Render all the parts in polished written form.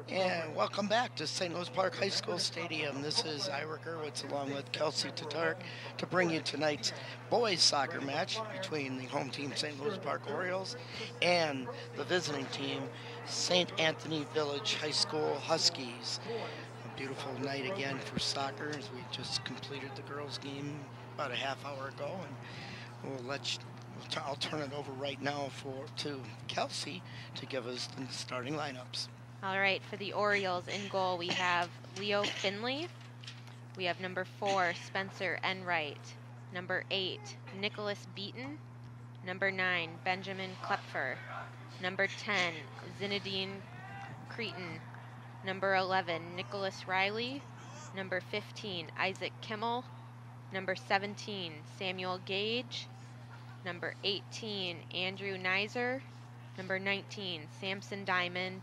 And welcome back to St. Louis Park High School Stadium. This is Ira Gerwitz along with Kelsey Tatark to bring you tonight's boys soccer match between the home team St. Louis Park Orioles and the visiting team St. Anthony Village High School Huskies. A beautiful night again for soccer as we just completed the girls' game about a half hour ago, and I'll turn it over right now to Kelsey to give us the starting lineups. All right, for the Orioles in goal, we have Leo Finley. We have number 4, Spencer Enright. Number 8, Nicholas Beaton. Number 9, Benjamin Klepfer. Number 10, Zinedine Cretan. Number 11, Nicholas Riley. Number 15, Isaac Kimmel. Number 17, Samuel Gage. Number 18, Andrew Nizer. Number 19, Samson Diamond.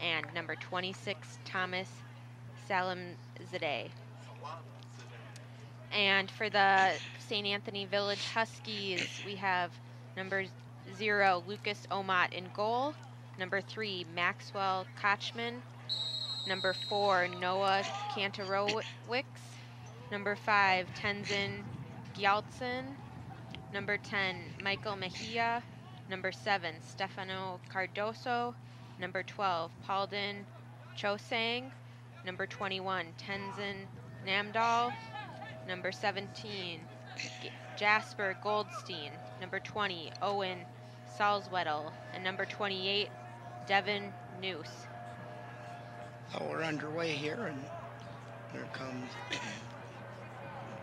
And number 26, Thomas Salamzadeh. And for the St. Anthony Village Huskies, we have number 0, Lucas Omat in goal. Number 3, Maxwell Kochman. Number 4, Noah Kantorowicz. Number 5, Tenzin Gyaltsen. Number 10, Michael Mejia. Number 7, Stefano Cardoso. Number 12, Paulden Chosang. Number 21, Tenzin Namdal. Number 17, Jasper Goldstein. Number 20, Owen Salzwedel. And number 28, Devin Noose. Well, we're underway here, and here comes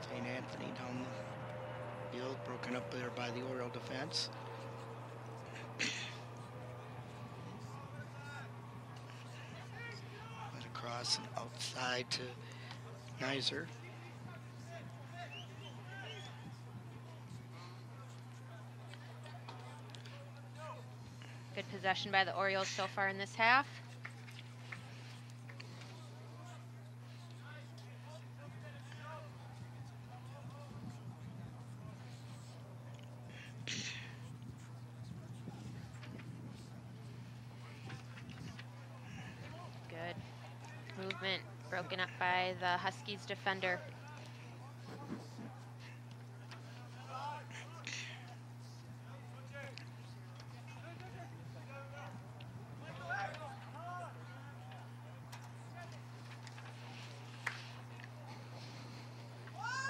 St. Anthony down the field, broken up there by the Oriole defense. Across and outside to Nizer. Good possession by the Orioles so far in this half. Good movement broken up by the Huskies defender.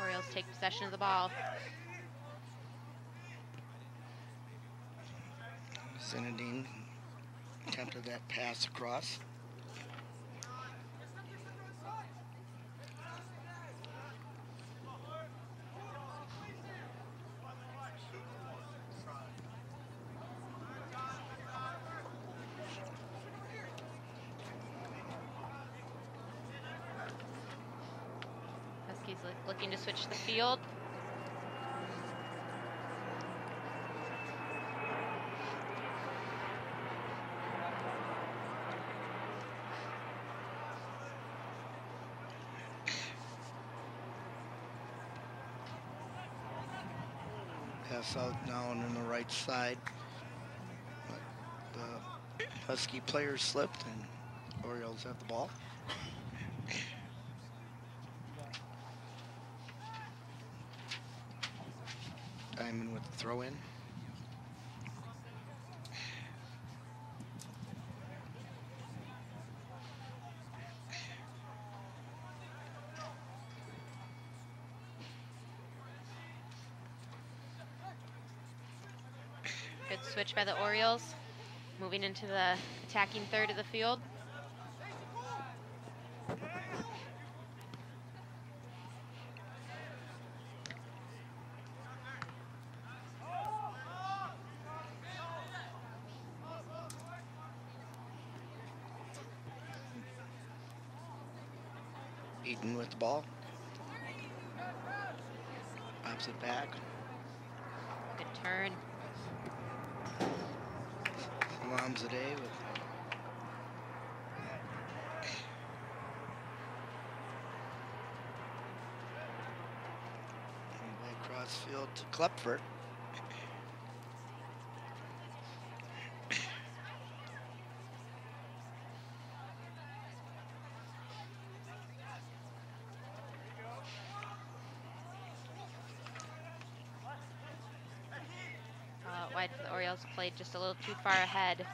Orioles take possession of the ball. Zinedine attempted that pass across. Huskies looking to switch the field. Pass out down on the right side. But the Husky players slipped, and Orioles have the ball. Diamond with the throw in. Good switch by the Orioles, moving into the attacking third of the field. Eden with the ball. Pops it back. Good turn. Salamzadeh with cross field to Klepfer. Wide for the Orioles, played just a little too far ahead.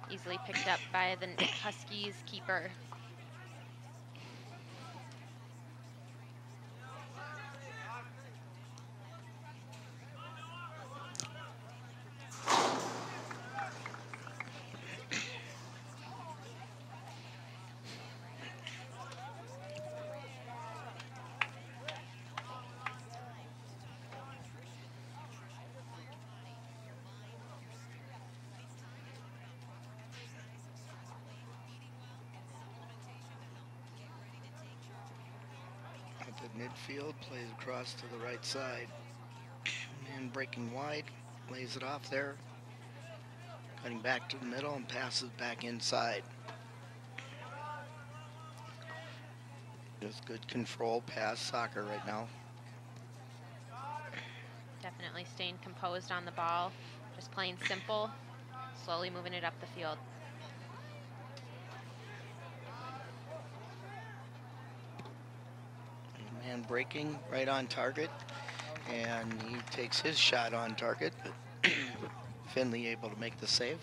Easily picked up by the Huskies keeper. At midfield, plays across to the right side. And breaking wide, lays it off there. Cutting back to the middle and passes back inside. Just good control pass soccer right now. Definitely staying composed on the ball. Just playing simple, slowly moving it up the field. Man breaking right on target. And he takes his shot on target. But Finley able to make the save.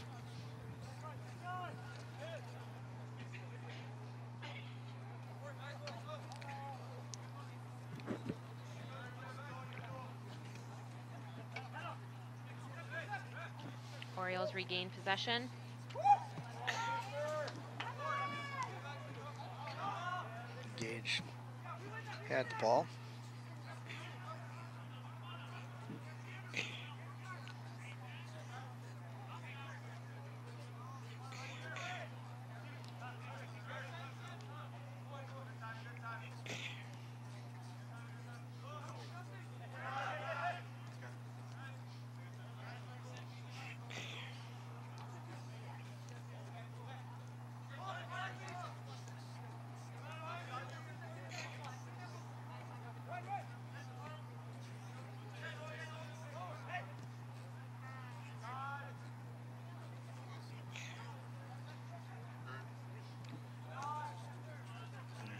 Orioles regain possession. Gage had the ball.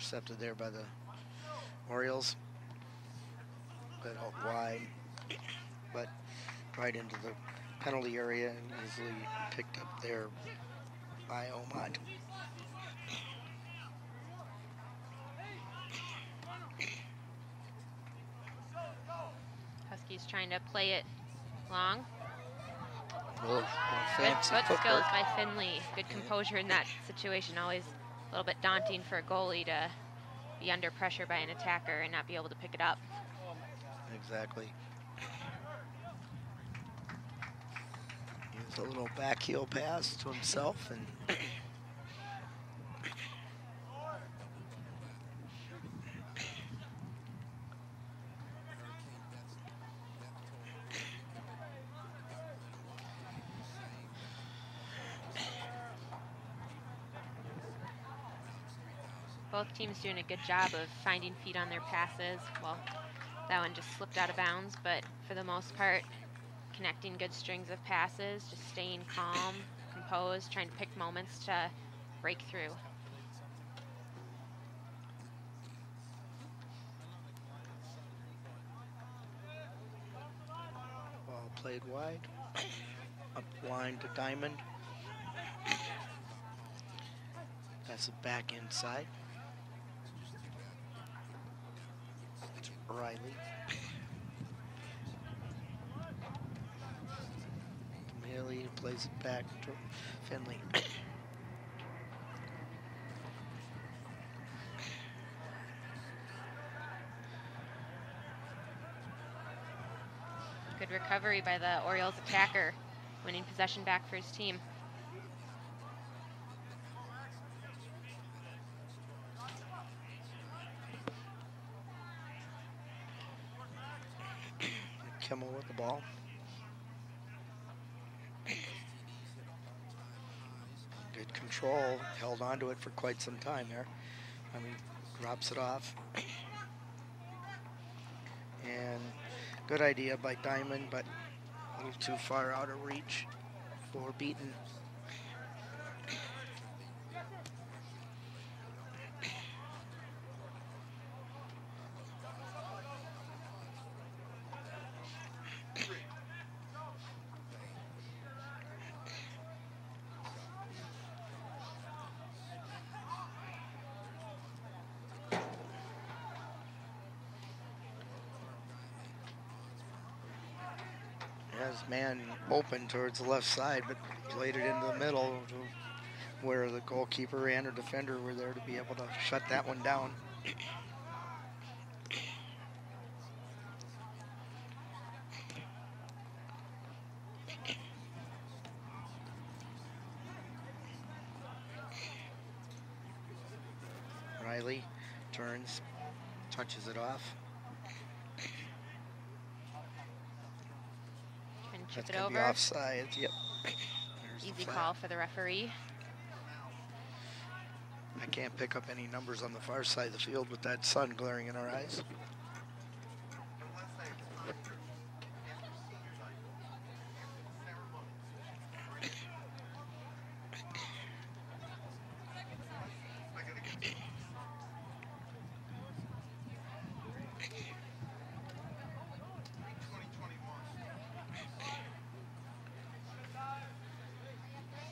Intercepted there by the Orioles. But out wide. But right into the penalty area and easily picked up there by Omad. Huskies trying to play it long. Oh, Good fancy foot skills footwork. by Finley. Good composure in that situation. Always a little bit daunting for a goalie to be under pressure by an attacker and not be able to pick it up. Exactly. Here's a little back heel pass to himself and Both teams doing a good job of finding feet on their passes. Well, that one just slipped out of bounds, but for the most part, connecting good strings of passes, just staying calm, composed, trying to pick moments to break through. ball played wide. Up the line to Diamond. Pass it back inside. Riley. Millie plays it back to Finley. Good recovery by the Orioles attacker, winning possession back for his team. Kimmel with the ball. Good control, held onto it for quite some time there. I mean, drops it off. And good idea by Diamond, but a little too far out of reach for Beaton. has man open towards the left side, but played it into the middle where the goalkeeper and a defender were there to be able to shut that one down. Riley turns, touches it off. And chip That's it gonna over. be offside. Yep. Easy call for the referee. I can't pick up any numbers on the far side of the field with that sun glaring in our eyes.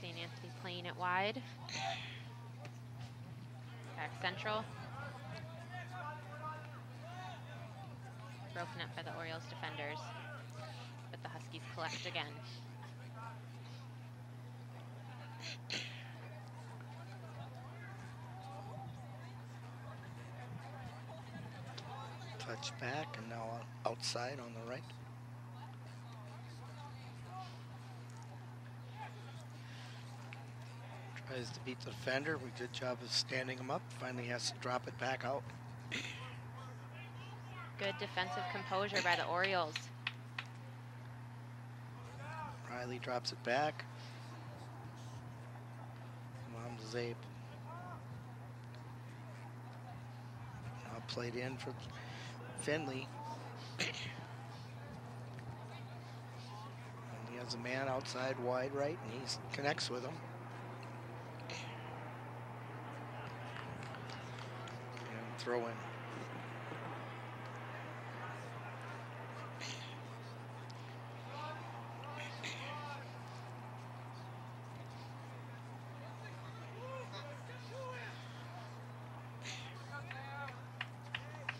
St. Anthony playing it wide. Back central. Broken up by the Orioles defenders, but the Huskies collect again. Touch back and now outside on the right. Tries to beat the defender. We did a job of standing him up. Finally has to drop it back out. Good defensive composure by the Orioles. Riley drops it back. Zape. Now played in for Finley. And he has a man outside wide right, and he connects with him. And throw in.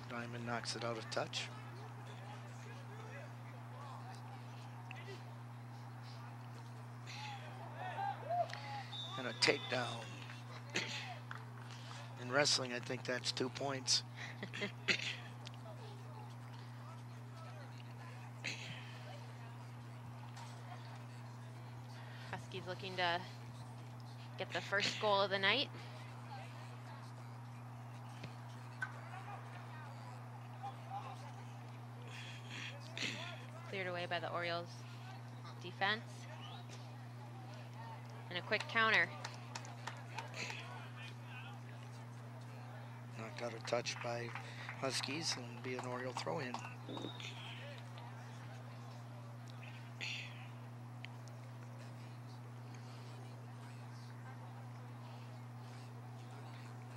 Diamond knocks it out of touch. And a takedown. In wrestling, I think that's 2 points. Huskies looking to get the first goal of the night. Cleared away by the Orioles defense. And a quick counter. Knocked out a touch by Huskies and be an Oriole throw-in.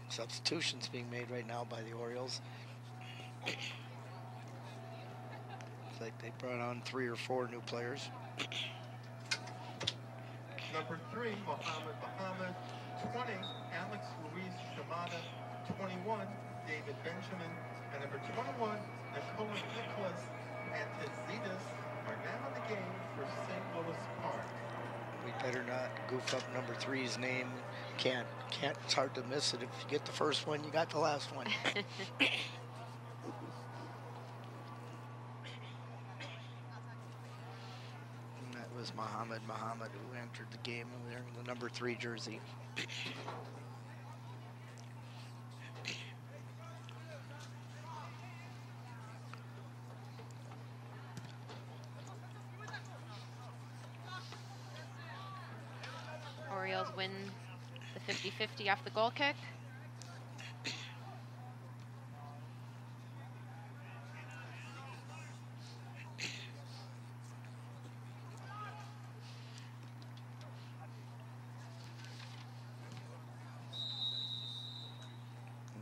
Substitutions being made right now by the Orioles. It's like they brought on 3 or 4 new players. Number 3, Mohammed. 20, Alex Luis Shimada. 21, David Benjamin. And number 21, Nicholas Antizidis are now in the game for St. Louis Park. We better not goof up number 3's name. Can't. It's hard to miss it. If you get the first one, you got the last one. That was Mohammed who entered the game wearing the number 3 jersey. Orioles win the 50-50 off the goal kick.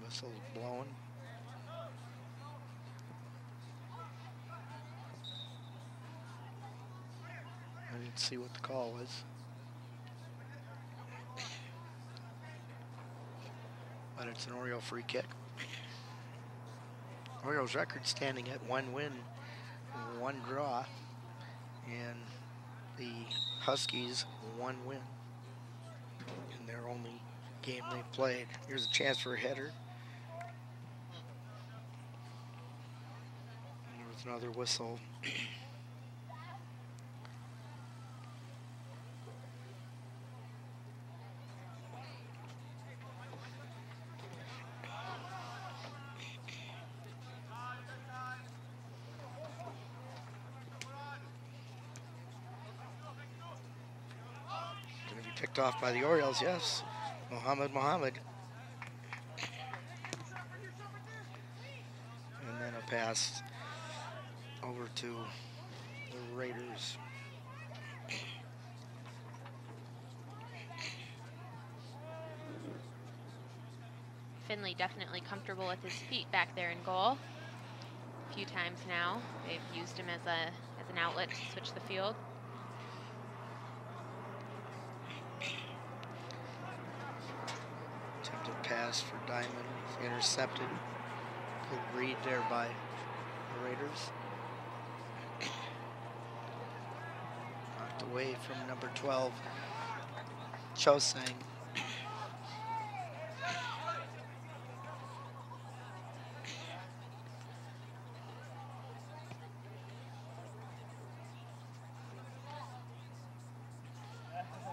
Whistle's blowing. I didn't see what the call was. But it's an Oriole free kick. Orioles record standing at 1 win, 1 draw, And the Huskies 1 win in their only game they've played. Here's a chance for a header. And there was another whistle. Picked off by the Orioles, yes. Mohammed. And then a pass over to the Raiders. Finley definitely comfortable with his feet back there in goal. A few times now, they've used him as an outlet to switch the field. Pass for Diamond, intercepted. Good read there by the Raiders. Knocked away from number 12, Chosang.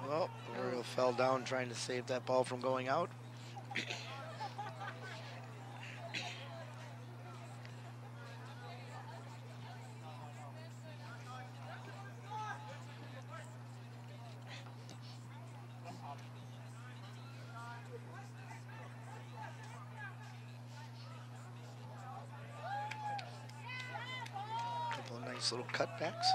Well, Oriole fell down trying to save that ball from going out. Couple of nice little cutbacks.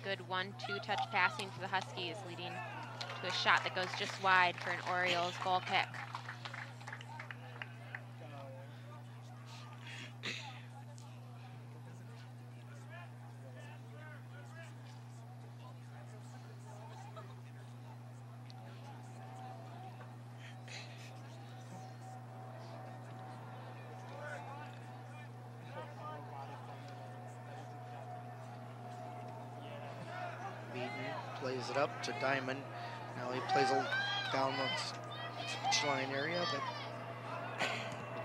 Good 1-2 touch passing for the Huskies, leading to a shot that goes just wide for an Orioles goal kick. Plays it up to Diamond. Now he plays down the touch line area, but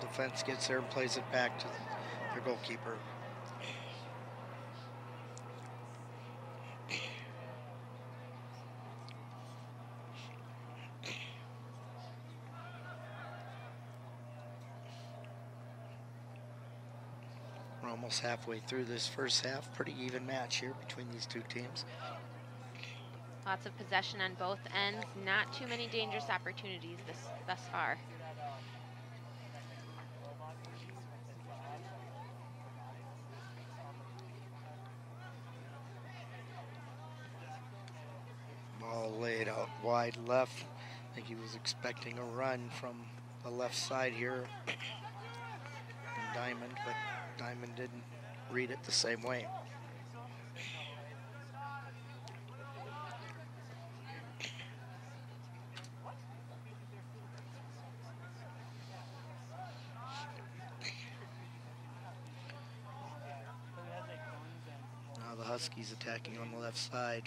the defense gets there and plays it back to their goalkeeper. We're almost halfway through this first half. Pretty even match here between these two teams. Lots of possession on both ends. Not too many dangerous opportunities thus far. Ball laid out wide left. I think he was expecting a run from the left side here. And Diamond, but Diamond didn't read it the same way. Huskies attacking on the left side.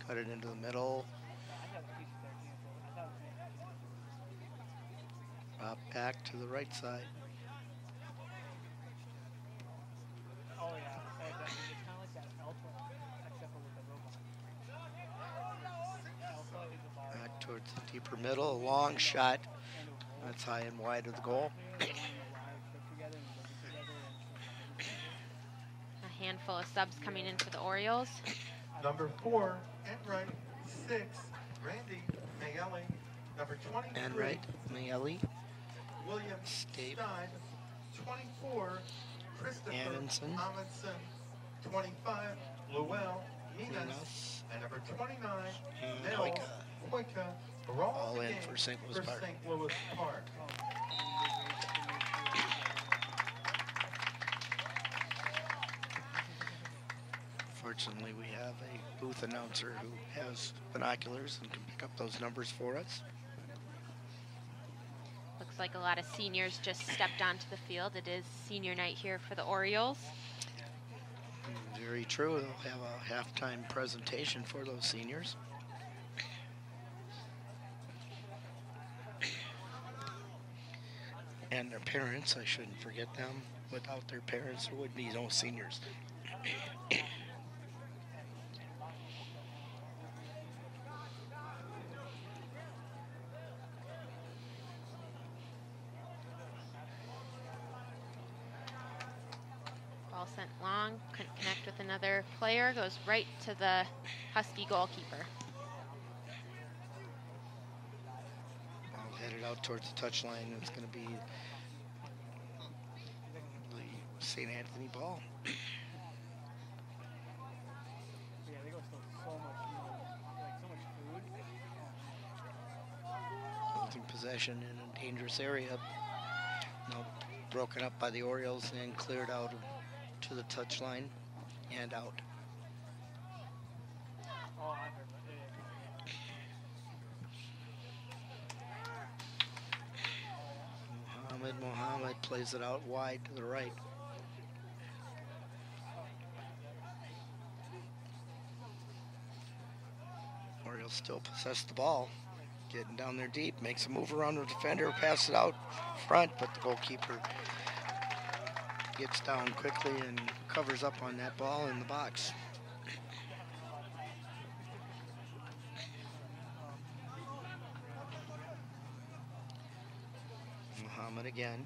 Cut it into the middle. Drop back to the right side. Back towards the deeper middle. A long shot. That's high and wide of the goal. Handful of subs coming in for the Orioles. Number 4, Enright. 6, Randy Mayeli. Number 23, Enright, Mayeli. William Stein. 24, Christopher Amundsen. Amundsen. 25, Luell Minas. And number 29, Nell Koika. Are all in for St. Louis Park. St. Louis Park. For Fortunately, we have a booth announcer who has binoculars and can pick up those numbers for us. Looks like a lot of seniors just stepped onto the field. It is senior night here for the Orioles. Very true. They'll have a halftime presentation for those seniors. And their parents, I shouldn't forget them. Without their parents, there would be no seniors. Ball sent long, couldn't connect with another player, goes right to the Husky goalkeeper. Ball headed out towards the touchline. It's going to be the St. Anthony ball. Yeah, they go so much, like so much food. Losing possession in a dangerous area. Now broken up by the Orioles and cleared out to the touchline and out. Oh, I heard that. Yeah. Mohammed plays it out wide to the right. Orioles still possess the ball. Getting down there deep, makes a move around the defender, pass it out front, but the goalkeeper gets down quickly and covers up on that ball in the box. Muhammad again.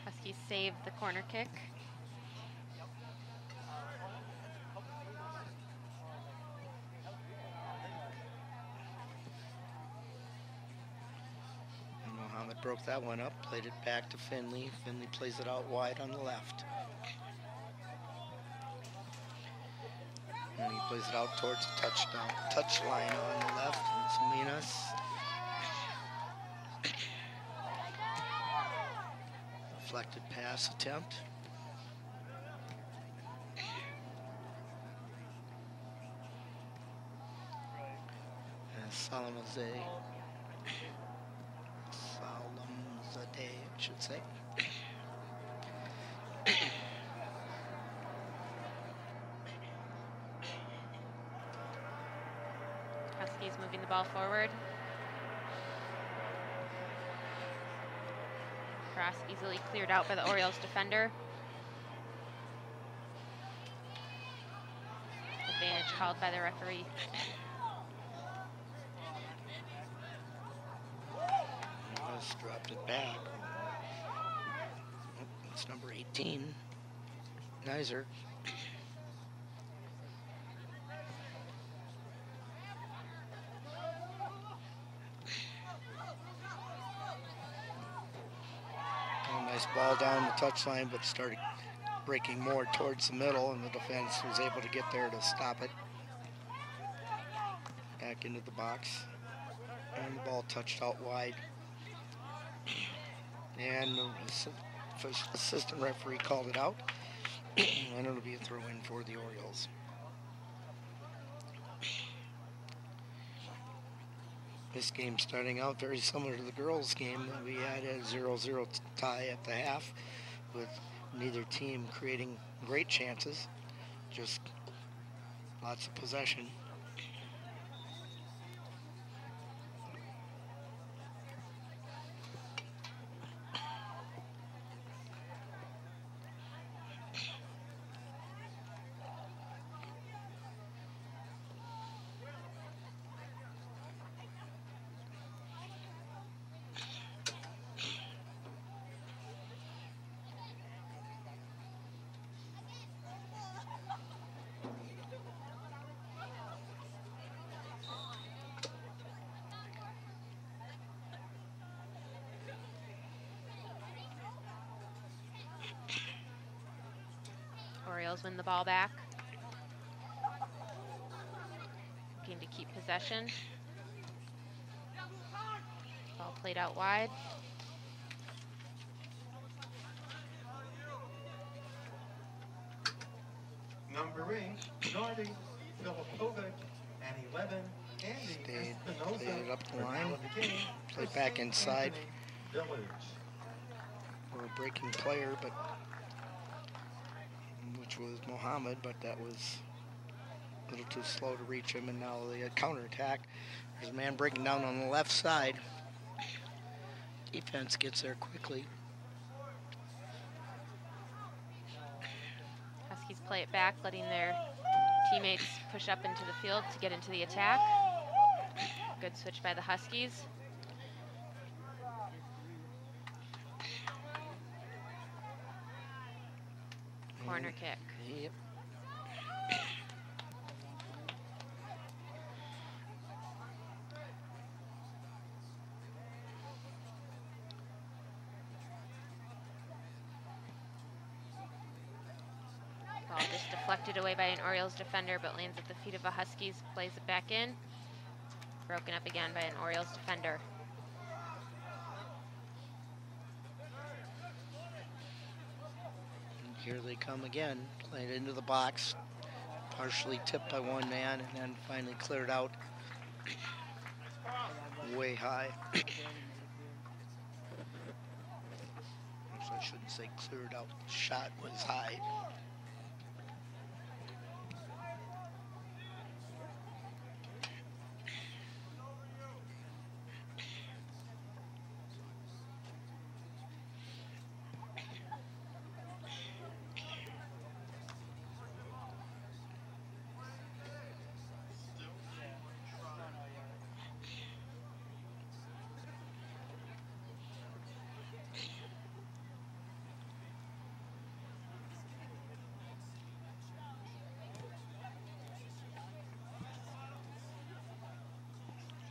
Huskies save the corner kick. Muhammad broke that one up, played it back to Finley. Finley plays it out wide on the left. And he plays it out towards the touch line on the left. It's Minas. Deflected pass attempt. And Salamazade, I should say. Huskies moving the ball forward. Cross easily cleared out by the Orioles defender. Advantage called by the referee. Just dropped it back. It's number 18, Nizer. Nice ball down the touchline, but started breaking more towards the middle, and the defense was able to get there to stop it. Back into the box, and the ball touched out wide. And the assistant referee called it out, and it'll be a throw-in for the Orioles. This game starting out very similar to the girls' game that we had a 0-0 tie at the half, with neither team creating great chances, just lots of possession. Orioles win the ball back. Looking to keep possession. Ball played out wide. Number 8, Nardi Filipovic, and 11, Andy Stayed, Espinoza. played it up the Now line, in the game played for back St. inside. Anthony Village. Or a breaking player, but which was Mohammed, but that was a little too slow to reach him. And now the counterattack. There's a man breaking down on the left side. Defense gets there quickly. Huskies play it back, letting their teammates push up into the field to get into the attack. Good switch by the Huskies. Corner kick. Yep. Ball just deflected away by an Orioles defender, but lands at the feet of a Huskies, plays it back in. Broken up again by an Orioles defender. And here they come again, playing it into the box. Partially tipped by one man and then finally cleared out way high. I shouldn't say cleared out, the shot was high.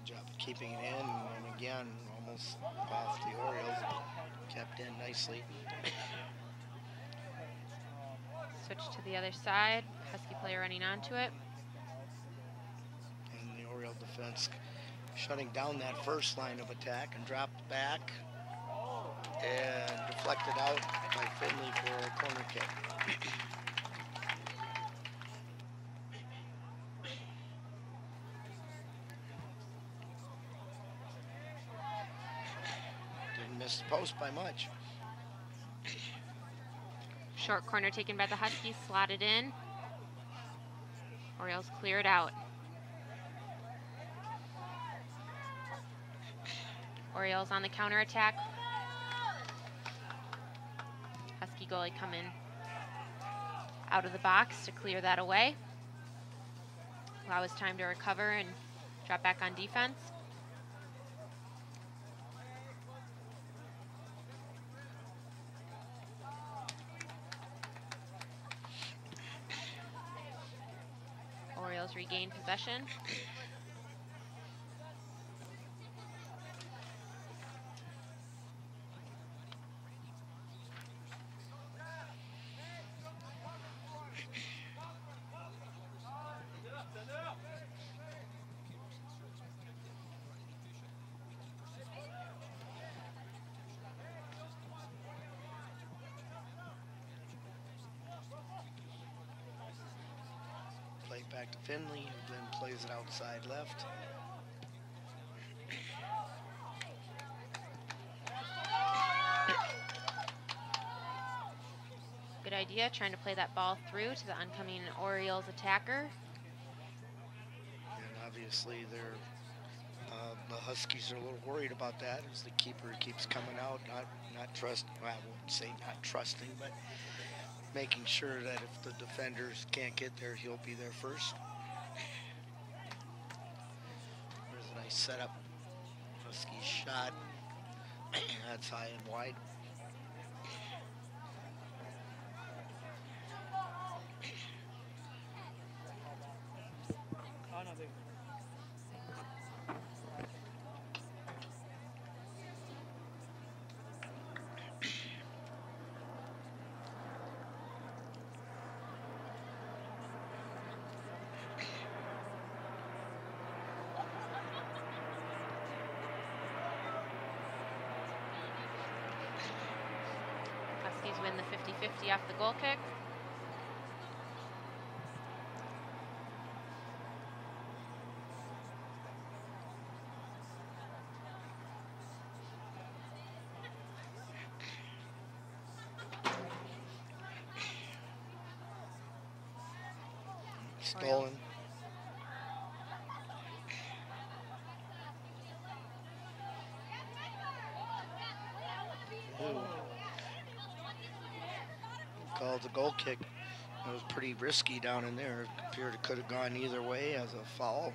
Job of keeping it in, and again, almost off the Orioles. Kept in nicely. Switch to the other side. Husky player running onto it. And the Oriole defense shutting down that first line of attack and dropped back and deflected out by Finley for a corner kick. Missed the post by much. Short corner taken by the Huskies, slotted in. Orioles clear it out. Orioles on the counterattack. Husky goalie coming out of the box to clear that away. Allow his time to recover and drop back on defense. Orioles regain possession. Play back to Finley, who then plays it outside left. Good idea, trying to play that ball through to the oncoming Orioles attacker. And obviously they're the Huskies are a little worried about that as the keeper keeps coming out, not trust. Well, I won't say not trusting, but making sure that if the defenders can't get there, he'll be there first. There's a nice setup. Huskies shot. That's high and wide. Oh, no, they, Huskies win the 50-50 off the goal kick. stolen. Ooh. Called the goal kick. It was pretty risky down in there. It appeared it could have gone either way as a foul.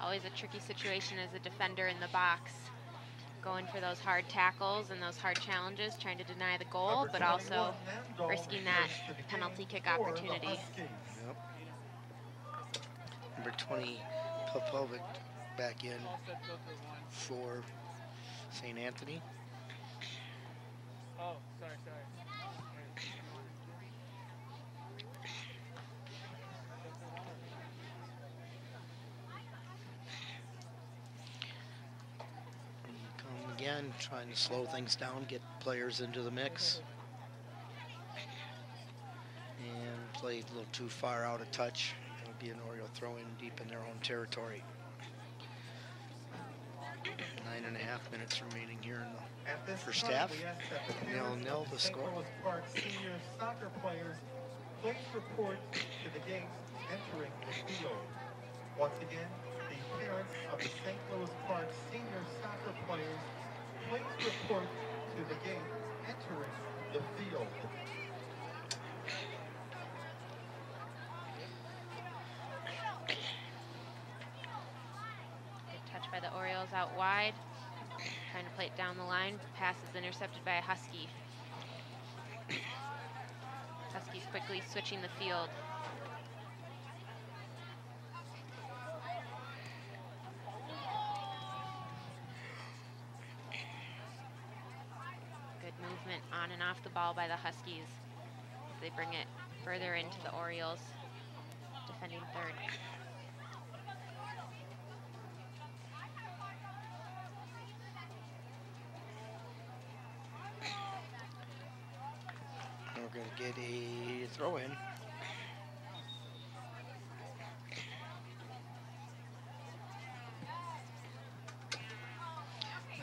Always a tricky situation as a defender in the box. Going for those hard tackles and those hard challenges, trying to deny the goal, but also risking that penalty kick opportunity. Yep. Number 20, Popovic back in for St. Anthony. Oh, sorry. Come again, trying to slow things down, get players into the mix. And played a little too far out of touch. It'll be an Oriole throw in deep in their own territory. 9.5 minutes remaining here in the first half. 0-0 the score. St. Louis Park senior soccer players, please report to the gates entering the field. Once again, the parents of the St. Louis Park senior soccer players, please report to the gate entering the field. Good touch by the Orioles out wide. Trying to play it down the line. Pass is intercepted by a Husky. Huskies quickly switching the field. Good movement on and off the ball by the Huskies as they bring it further into the Orioles defending third. We're going to get a throw in.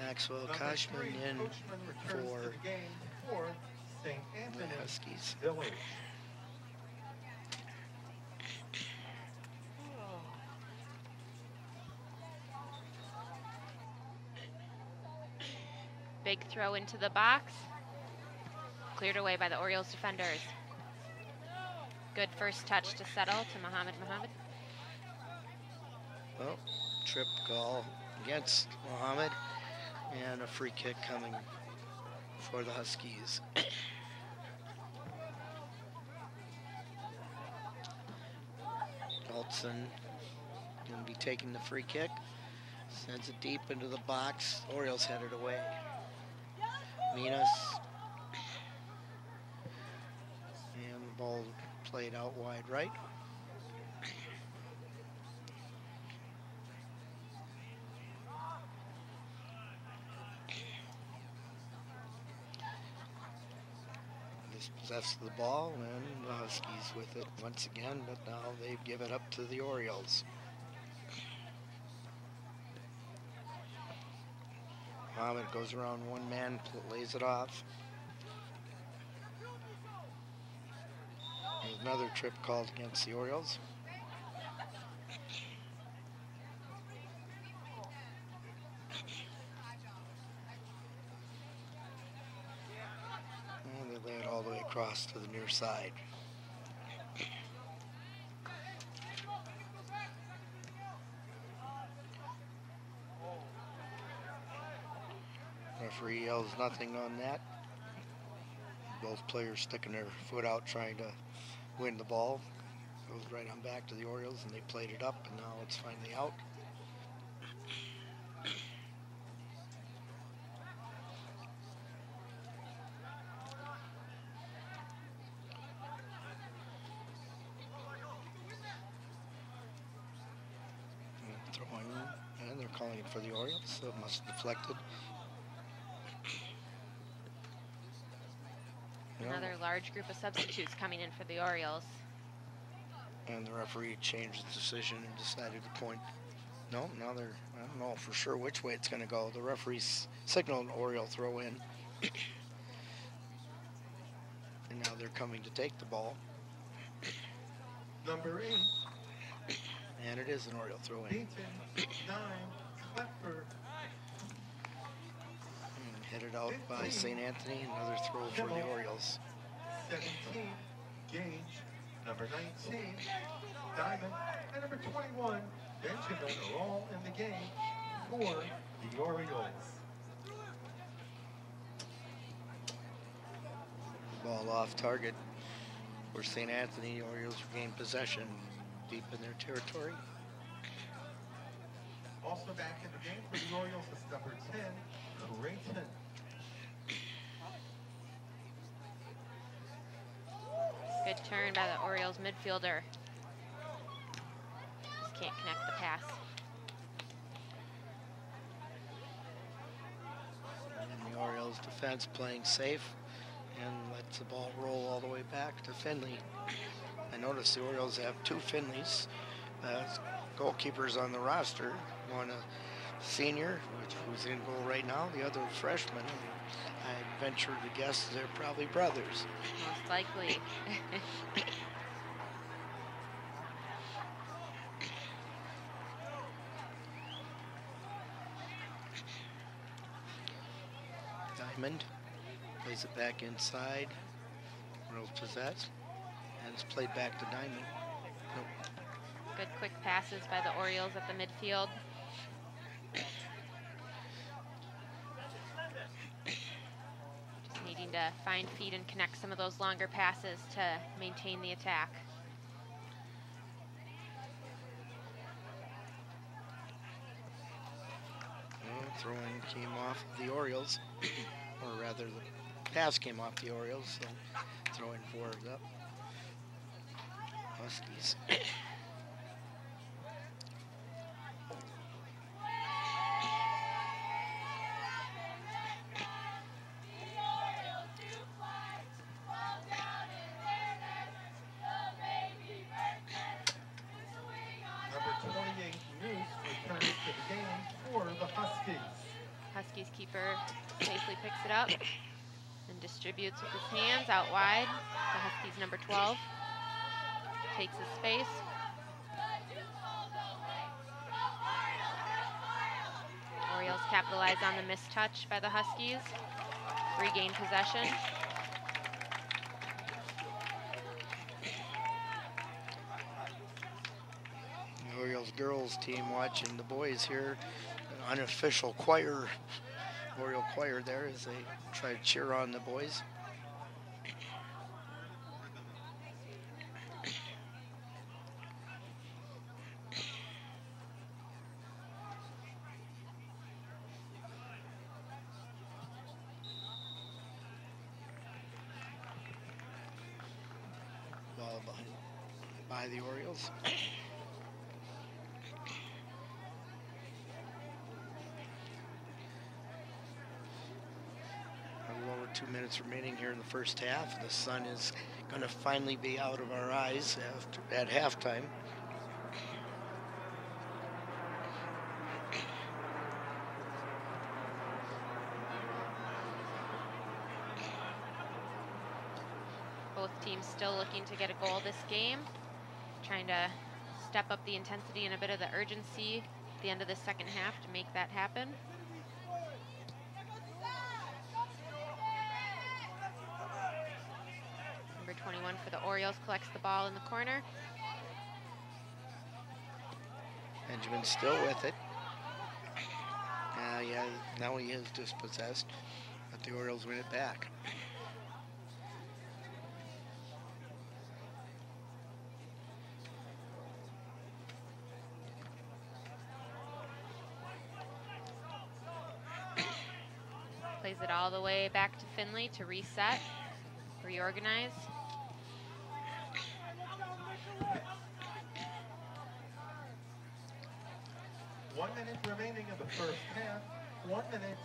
Maxwell Koshman in for St. Anthony the Huskies. Village. Big throw into the box. Cleared away by the Orioles defenders. Good first touch to settle to Mohammed. Well, trip call against Mohammed and a free kick coming for the Huskies. Dalton going to be taking the free kick. Sends it deep into the box. Orioles headed away. Minas. And the ball played out wide right. Possessed the ball, and the Huskies with it once again, but now they give it up to the Orioles. Mohammed goes around one man, lays it off. There's another trip called against the Orioles. And they lay it all the way across to the near side. Referee yells nothing on that. Both players sticking their foot out trying to win the ball. Goes right on back to the Orioles, and they played it up, and now it's finally out. And throwing, and they're calling it for the Orioles, so it must have deflected. Another large group of substitutes coming in for the Orioles. And the referee changed the decision and decided to point. No, now they're, I don't know for sure which way it's going to go. The referee's signaled an Oriole throw in. And now they're coming to take the ball. Number 8, And it is an Oriole throw-in. Beaton. 9, Klepper. And headed out by St. Anthony. Another throw for the Orioles. 17, Gage. Number 19, Diamond. And number 21, Benjamin are all in the game for the Orioles. Ball off target for St. Anthony. Orioles regain possession deep in their territory. Also back in the game for the Orioles is number 10, Creighton. Good turn by the Orioles midfielder. Just can't connect the pass. And the Orioles defense playing safe and lets the ball roll all the way back to Finley. I noticed the Orioles have two Finleys, goalkeepers on the roster. One a senior, who's in goal right now, the other a freshman. I venture to guess they're probably brothers. Most likely. Diamond plays it back inside. Orioles possess. And it's played back to Diamond. Nope. Good quick passes by the Orioles at the midfield. Just needing to find feet and connect some of those longer passes to maintain the attack. Well, throwing came off the Orioles, or rather the pass came off the Orioles, so throwing for the Huskies. Number 28, Noose, returns to the game for the Huskies. Huskies keeper safely picks it up and distributes with his hands out wide. The Huskies number 12 takes his space. Orioles capitalize on the missed touch by the Huskies. Regain possession. The Orioles girls team watching the boys here. An unofficial choir, Oriole choir there as they try to cheer on the boys. Ball by the Orioles. A little over 2 minutes remaining here in the first half. The sun is going to finally be out of our eyes at halftime. Both teams still looking to get a goal this game. Trying to step up the intensity and a bit of the urgency at the end of the second half to make that happen. Number 21 for the Orioles collects the ball in the corner. Benjamin's still with it. Yeah, now he is dispossessed, but the Orioles win it back. Plays it all the way back to Finley to reset, reorganize. One minute remaining in the first half. 1 minute.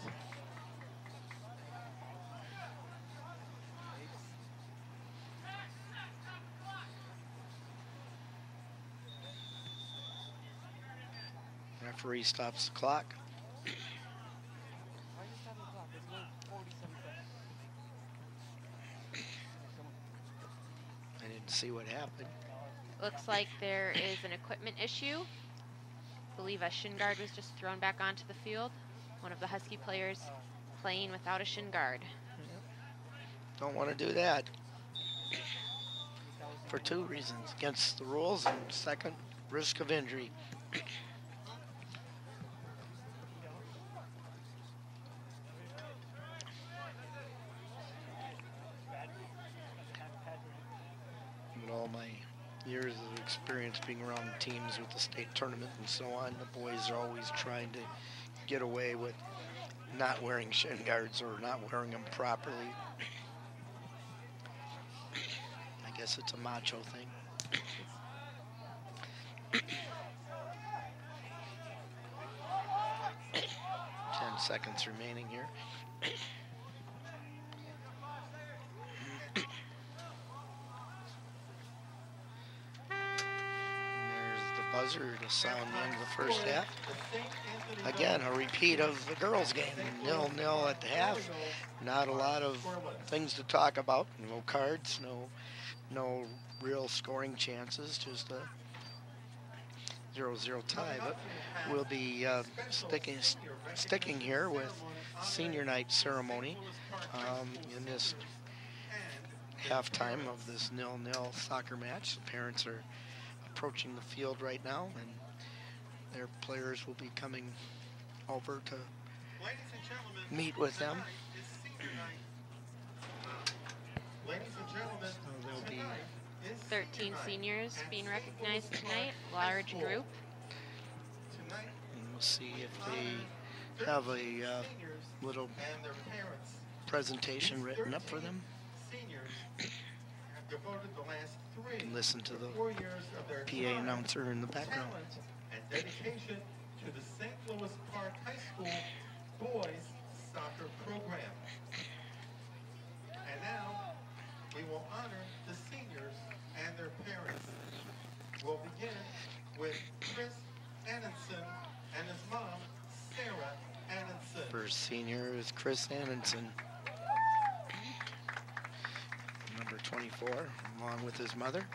Referee stops the clock. Why is it 7 o'clock? It's only 47 seconds. Come on. see what happened. Looks like there is an equipment issue. I believe a shin guard was just thrown back onto the field. One of the Husky players playing without a shin guard. Don't want to do that for two reasons: against the rules, and second, risk of injury. With all my years of experience being around teams with the state tournament and so on, the boys are always trying to get away with not wearing shin guards or not wearing them properly. I guess it's a macho thing. 10 seconds remaining here. Buzzer to sound the end of the first half. Again, a repeat of the girls' game. 0-0 at the half. Not a lot of things to talk about. No cards, no real scoring chances. Just a 0-0 tie. But we'll be sticking here with senior night ceremony in this halftime of this 0-0 soccer match. The parents are approaching the field right now, and their players will be coming over to meet with them. So there'll be 13 seniors being recognized tonight, large group. And we'll see if they have a little presentation written up for them. You can listen to the PA announcer in the background. And dedication to the St. Louis Park High School boys soccer program. And now we will honor the seniors and their parents. We'll begin with Chris Annenson and his mom, Sarah Annenson. First senior is Chris Annenson, number 24, along with his mother.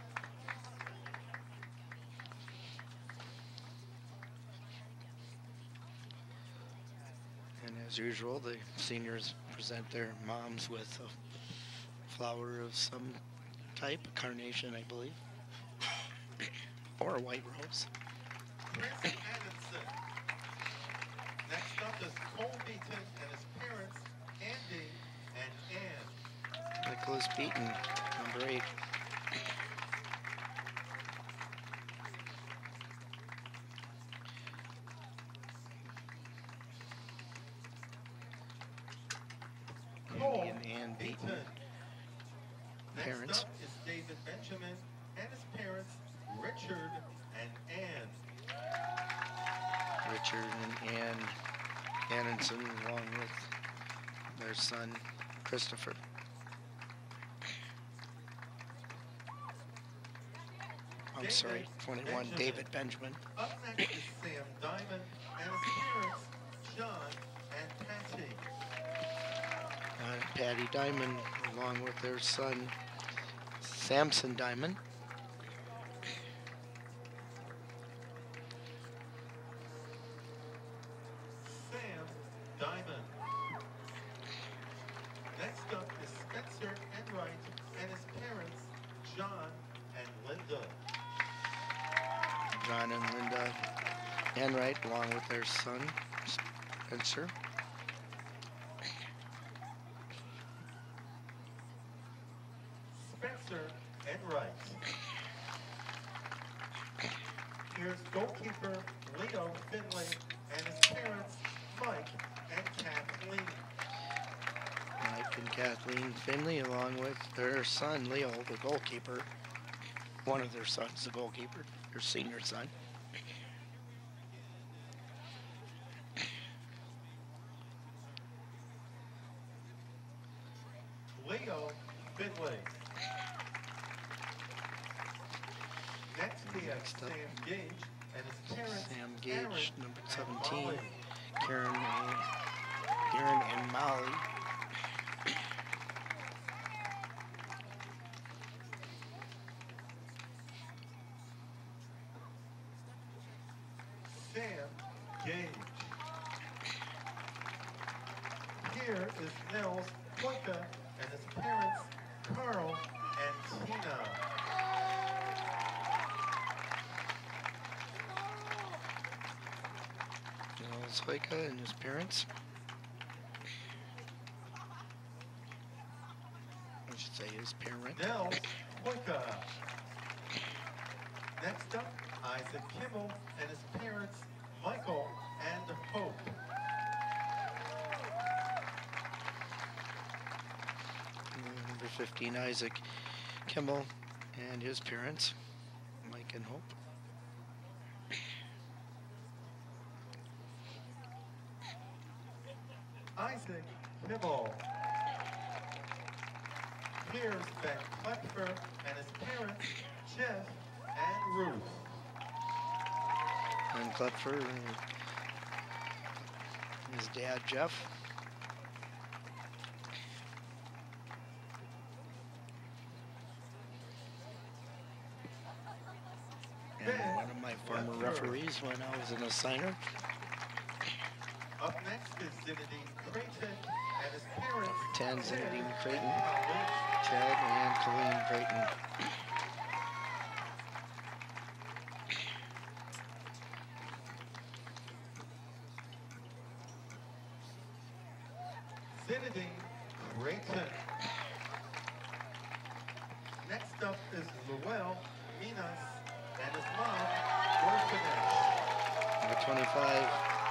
And as usual, the seniors present their moms with a flower of some type, a carnation, I believe, or a white rose. Chris Annenson. Next up is Cole Beaton and his parents, Andy and Ann. Nicholas Beaton, number 8. Andy and Ann Beaton, parents. Next up is David Benjamin and his parents, Richard and Ann. Richard and Ann Annenson, along with their son, Christopher. I'm sorry, 21, David Benjamin. Up next is Sam Diamond and his parents, John and Patty. Patty Diamond, along with their son, Samson Diamond. Sam Diamond. Next up is Spencer Enright and his parents, John and Linda. John and Linda Enright, along with their son, Spencer. Spencer Enright. Here's goalkeeper Leo Finley and his parents, Mike and Kathleen. Mike and Kathleen Finley, along with their son, Leo, the goalkeeper. One of their sons, the goalkeeper, their senior son. Leo Finley. Next we have Next up, Sam Gage and his parents, Sam Aaron Gage, number and 17. Molly. Karen and Molly. Gage. Here is Nels Poinka and his parents, Carl and Tina. Zoika and his parents. I should say his parent. Nels Poinka. Next up, Isaac Kimmel and his parents, Michael and Hope. Number 15, Isaac Kimmel and his parents, Mike and Hope. Isaac Kimmel. Here's Ben Klepfer and his parents, Jeff and Ruth. And Klepfer and his dad, Jeff. And one of my former referees when I was an assigner. Up next is Zinedine Creighton and his parents, 10, Zinedine Creighton, College. Chad and Colleen Creighton. Zinedine Creighton. Next up is Luel Minas and his mom, Orphanage. Number 25,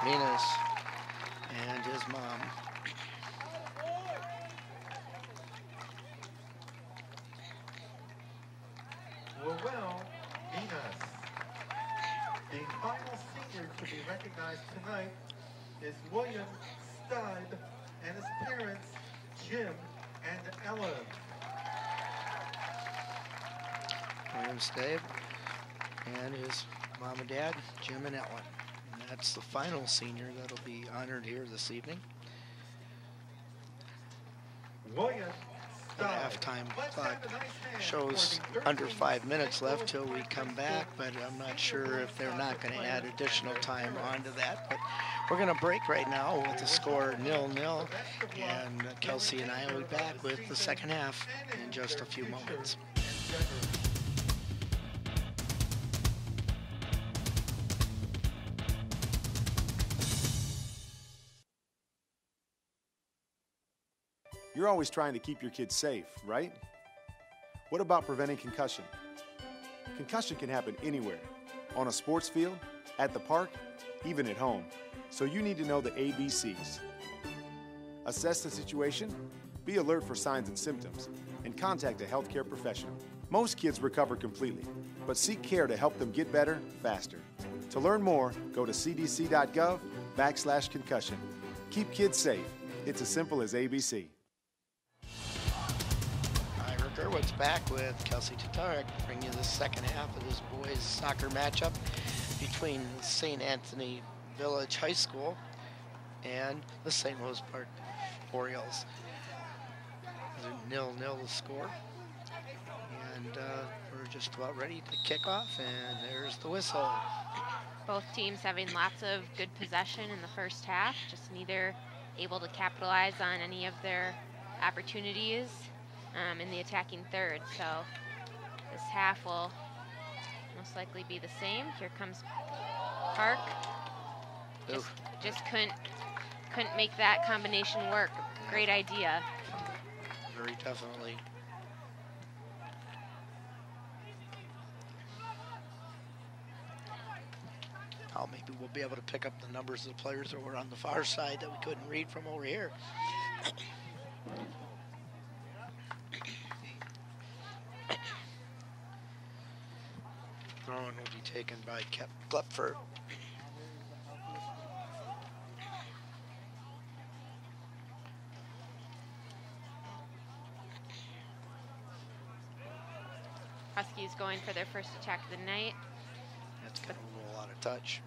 Minas and his mom. Luel Minas. The final senior to be recognized tonight is William Steib and his parents, Jim and Ellen. William Stave and his mom and dad, Jim and Ellen. And that's the final senior that'll be honored here this evening. William The Steib. halftime Let's clock have a nice hand shows for the under 5 13th minutes left till we High come School back, but I'm not sure if they're not going to add players additional and their time parents. onto that. But we're going to break right now with the score 0-0, and Kelsey and I will be back with the second half in just a few moments. You're always trying to keep your kids safe, right? What about preventing concussion? Concussion can happen anywhere, on a sports field, at the park, even at home. So you need to know the ABCs. Assess the situation, be alert for signs and symptoms, and contact a healthcare professional. Most kids recover completely, but seek care to help them get better faster. To learn more, go to cdc.gov/concussion. Keep kids safe. It's as simple as ABC. Gerwitz back with Kelsey Tatarek, bringing you the second half of this boys soccer matchup between St. Anthony Village High School and the St. Louis Park Orioles. 0-0 the score, and we're just about ready to kick off, and there's the whistle. Both teams having lots of good possession in the first half, just neither able to capitalize on any of their opportunities in the attacking third. So this half will most likely be the same. Here comes Park. Just couldn't make that combination work. Great idea. Very definitely. Oh, maybe we'll be able to pick up the numbers of the players that were on the far side that we couldn't read from over here. Throw-in will be taken by Klepfer. Huskies going for their first attack of the night. That's going to roll out of touch.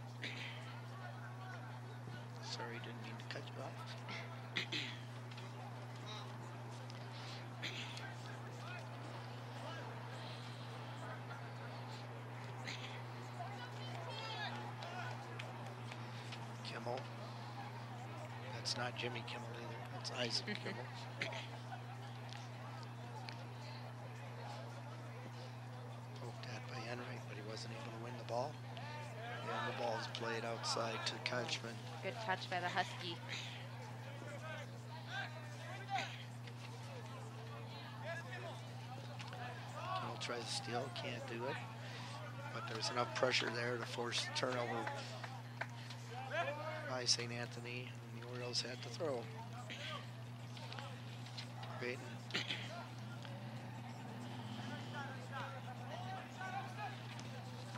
Sorry, didn't mean to cut you off. Kimmel. That's not Jimmy Kimmel either. That's Isaac Kimmel. Poked at by Enright, but he wasn't able to win the ball. And the ball is played outside to Kutchman. Good touch by the Husky. Kimmel tries to steal, can't do it. But there's enough pressure there to force the turnover by St. Anthony, and the Orioles had to throw. Peyton.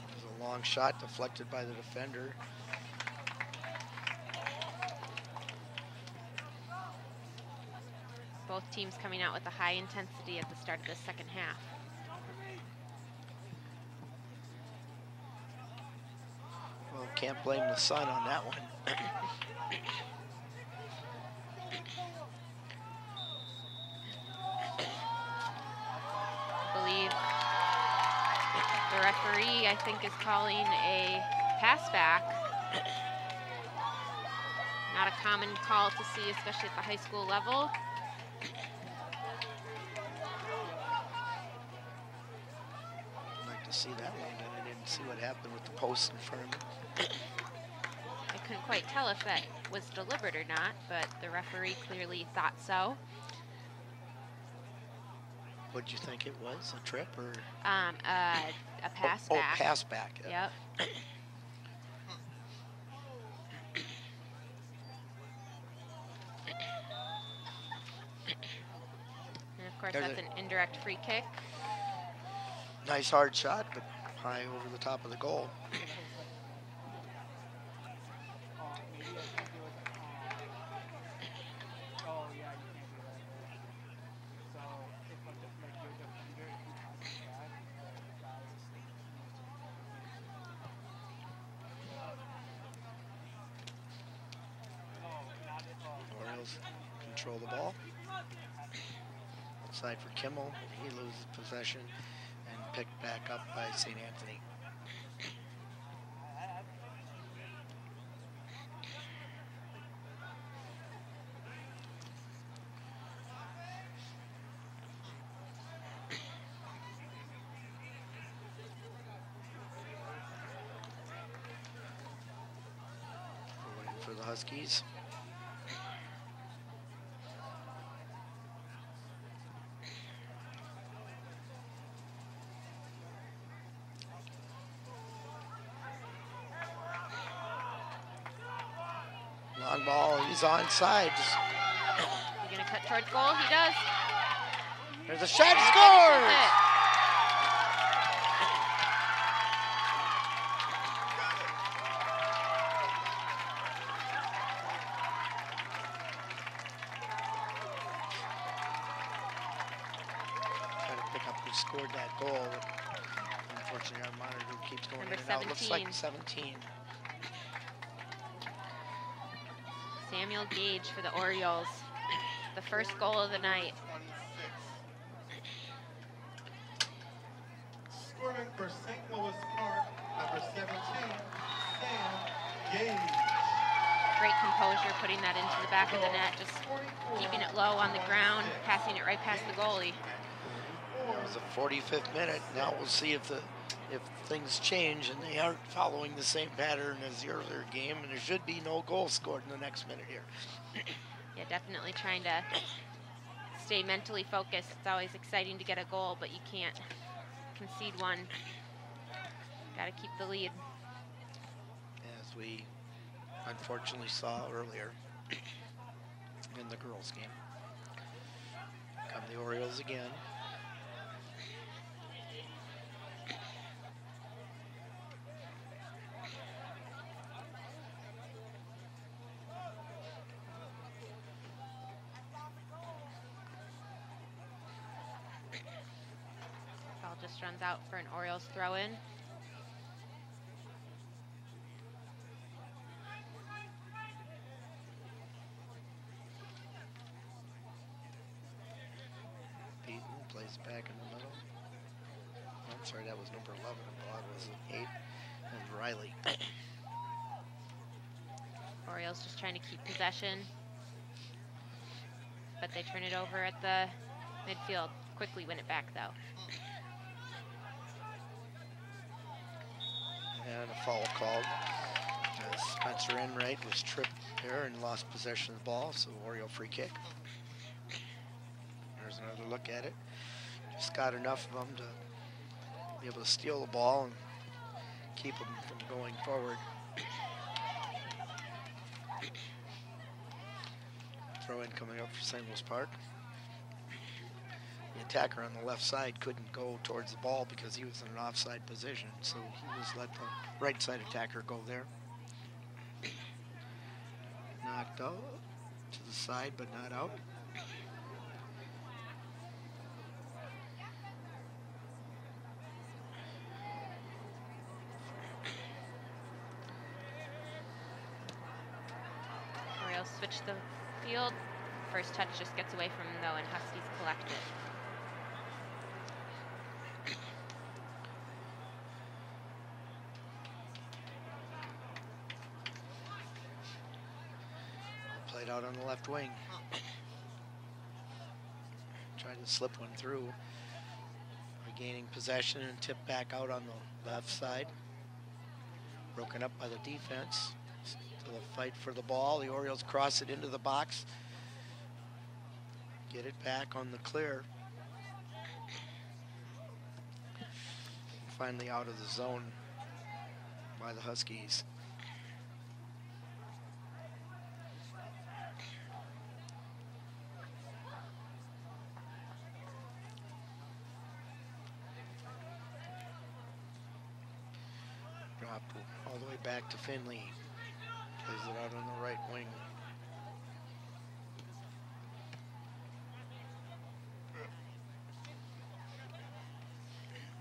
There's a long shot deflected by the defender. Both teams coming out with a high intensity at the start of the second half. Well, can't blame the sun on that one. I believe the referee, I think, is calling a pass back. Not a common call to see, especially at the high school level. I'd like to see that one, but I didn't see what happened with the post in front of me. I couldn't quite tell if that was deliberate or not, but the referee clearly thought so. What'd you think it was? A trip or? A pass back. Oh, pass back. Yep. And of course, that's an indirect free kick. Nice hard shot, but high over the top of the goal. Orioles control the ball. Outside for Kimmel. He loses possession and picked back up by St. Anthony. We're waiting for the Huskies. Long ball, he's onside. He's gonna cut towards goal. He does. There's a shot, he That's scores! it. Trying to pick up who scored that goal. Unfortunately, our monitor keeps going Number in and out. Looks like 17. 17. Samuel Gage for the Orioles. The first goal of the night. Scoring for St. Louis Park, number 17, Sam Gage. Great composure, putting that into the back of the net, just keeping it low on the ground, passing it right past the goalie. That was the 45th minute. Now we'll see if things change and they aren't following the same pattern as the earlier game, and there should be no goal scored in the next minute here. Yeah, definitely trying to stay mentally focused. It's always exciting to get a goal, but you can't concede one. Got to keep the lead. As we unfortunately saw earlier in the girls' game. Come the Orioles again. Ball just runs out for an Orioles throw-in. Beaton plays back in the middle. Oh, I'm sorry, that was number 11. I thought it was 8. And Riley. Orioles just trying to keep possession, but they turn it over at the midfield. Quickly win it back, though. And a foul called. Spencer Enright was tripped there and lost possession of the ball, so Oriole free kick. There's another look at it. Just got enough of them to be able to steal the ball and keep them from going forward. Throw in coming up for St. Louis Park. The attacker on the left side couldn't go towards the ball because he was in an offside position, so he just let the right side attacker go there. Knocked out to the side, but not out. Orioles switch the field. First touch just gets away from him, though, and Huskies collect it. Played out on the left wing. Tried to slip one through. Regaining possession and tipped back out on the left side. Broken up by the defense. Still a fight for the ball. The Orioles cross it into the box. Get it back on the clear. Finally out of the zone by the Huskies. Dropped all the way back to Finley. Plays it out on the right wing.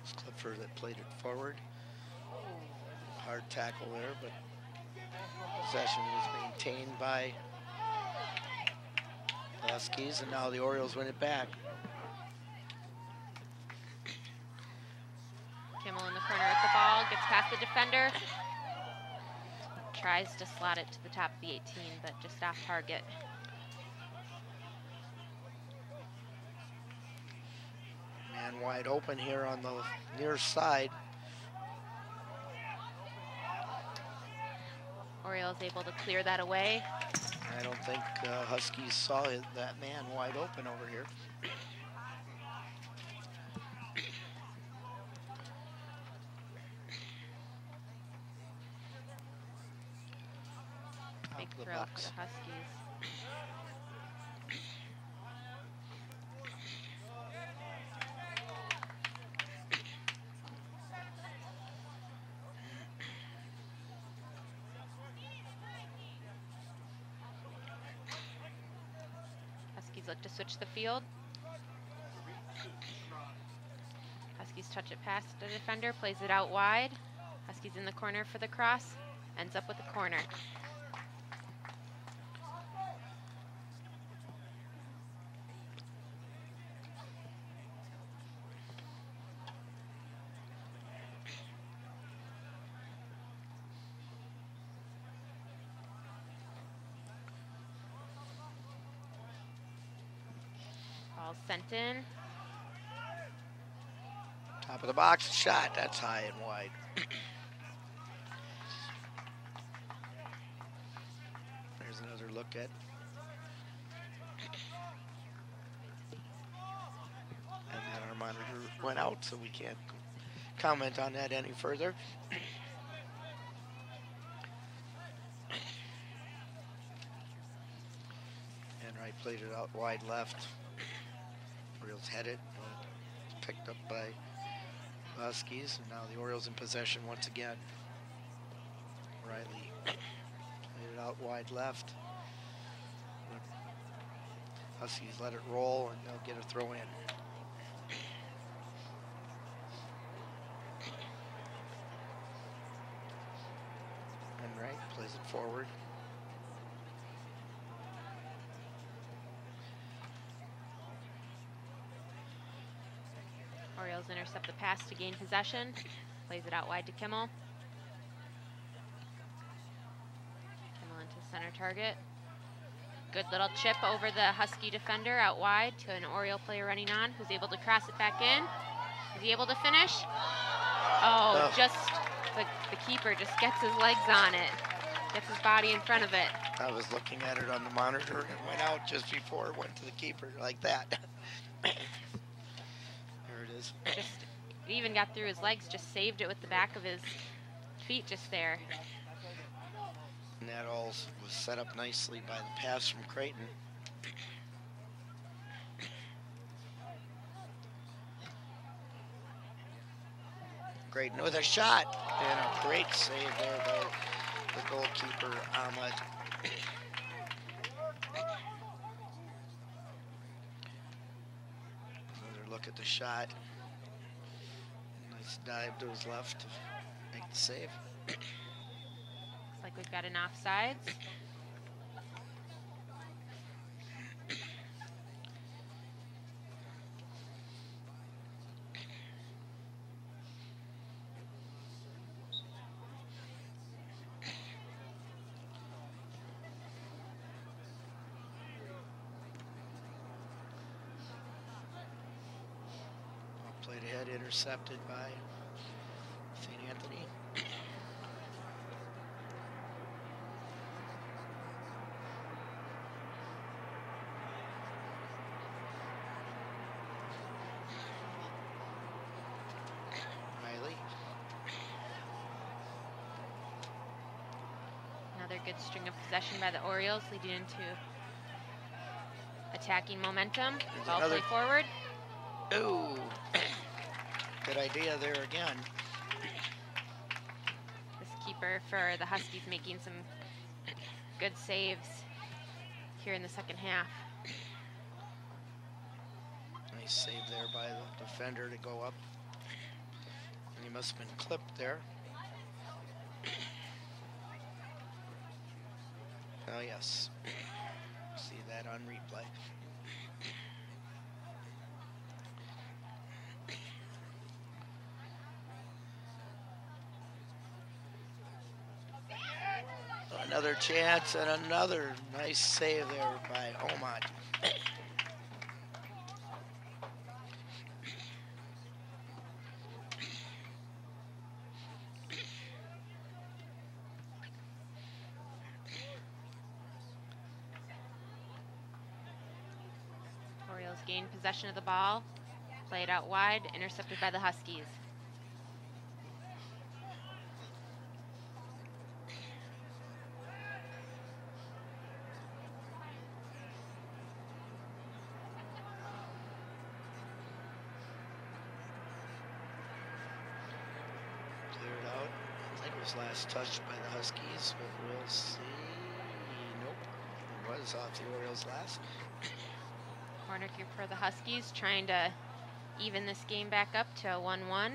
It's Clifford that played it forward. Hard tackle there, but possession was maintained by the Huskies, and now the Orioles win it back. Kimmel in the corner with the ball, gets past the defender. Tries to slot it to the top of the 18, but just off target. Man wide open here on the near side. Orioles able to clear that away. I don't think Huskies saw that man wide open over here. Big throw for the Huskies. Huskies look to switch the field. Huskies touch it past the defender, plays it out wide. Huskies in the corner for the cross, ends up with a corner. Ball sent in. Top of the box, shot. That's high and wide. There's another look at. And then our monitor went out, so we can't comment on that any further. Enright played it out wide left. Orioles had it, picked up by Huskies, and now the Orioles in possession once again. Riley played it out wide left. Huskies let it roll, and they'll get a throw in. Enright plays it forward. Orioles intercept the pass to gain possession. Plays it out wide to Kimmel. Kimmel into center target. Good little chip over the Husky defender out wide to an Oriole player running on, who's able to cross it back in. Is he able to finish? Oh, just the keeper just gets his legs on it, gets his body in front of it. I was looking at it on the monitor and it went out just before it went to the keeper, like that. There it is. Just even got through his legs, just saved it with the back of his feet just there. And that all was set up nicely by the pass from Creighton. Creighton with a shot, and a great save there by the goalkeeper, Ahmed. Another look at the shot. Nice dive to his left to make the save. Looks like we've got an offsides. Played ahead, intercepted by St. Anthony. Riley. Another good string of possession by the Orioles, leading into attacking momentum. Ball play forward. Ooh. Good idea there again. This keeper for the Huskies making some good saves here in the second half. Nice save there by the defender to go up. And he must have been clipped there. Oh, yes. See that on replay. Another chance and another nice save there by Omad. Orioles gain possession of the ball, play it out wide, intercepted by the Huskies. Last touched by the Huskies, but we'll see. Nope, it was off the Orioles last. Corner kick for the Huskies, trying to even this game back up to a 1-1.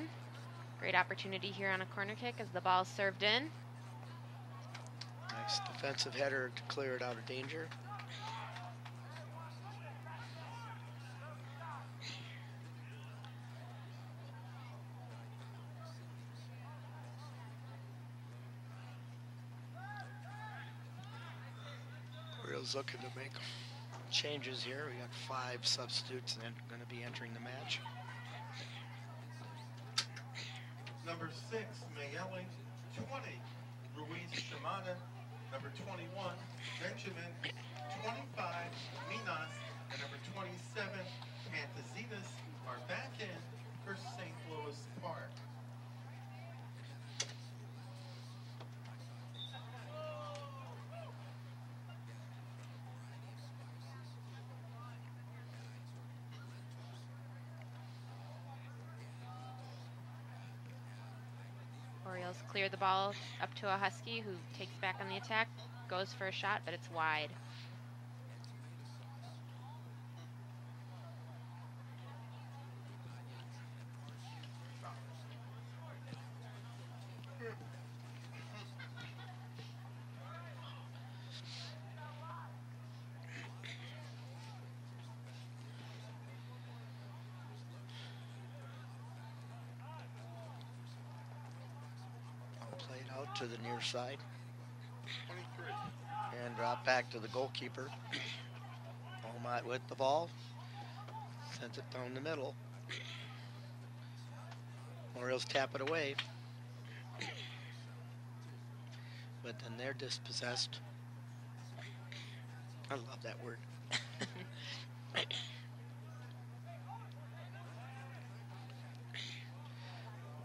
Great opportunity here on a corner kick as the ball's served in. Nice defensive header to clear it out of danger. Looking to make changes here. We got 5 substitutes and going to be entering the match. Number 6, Mayeli. 20, Ruiz Shimada. Number 21, Benjamin. 25, Minas. And number 27, Pantazinas are back in for St. Louis Park. Orioles clear the ball up to a Husky who takes back on the attack, goes for a shot, but it's wide. To the near side. 23. And Drop back to the goalkeeper. Omot with the ball. Sends it down the middle. Orioles tap it away. But then they're dispossessed. I love that word.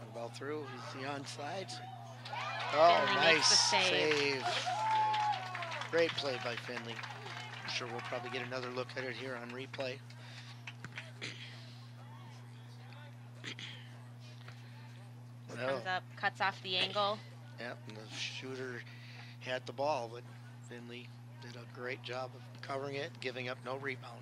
One ball through. He's the onside. Oh, Finley nice makes the save. Great play by Finley. I'm sure we'll probably get another look at it here on replay. Comes up, cuts off the angle. Yeah, and the shooter had the ball, but Finley did a great job of covering it, giving up no rebound.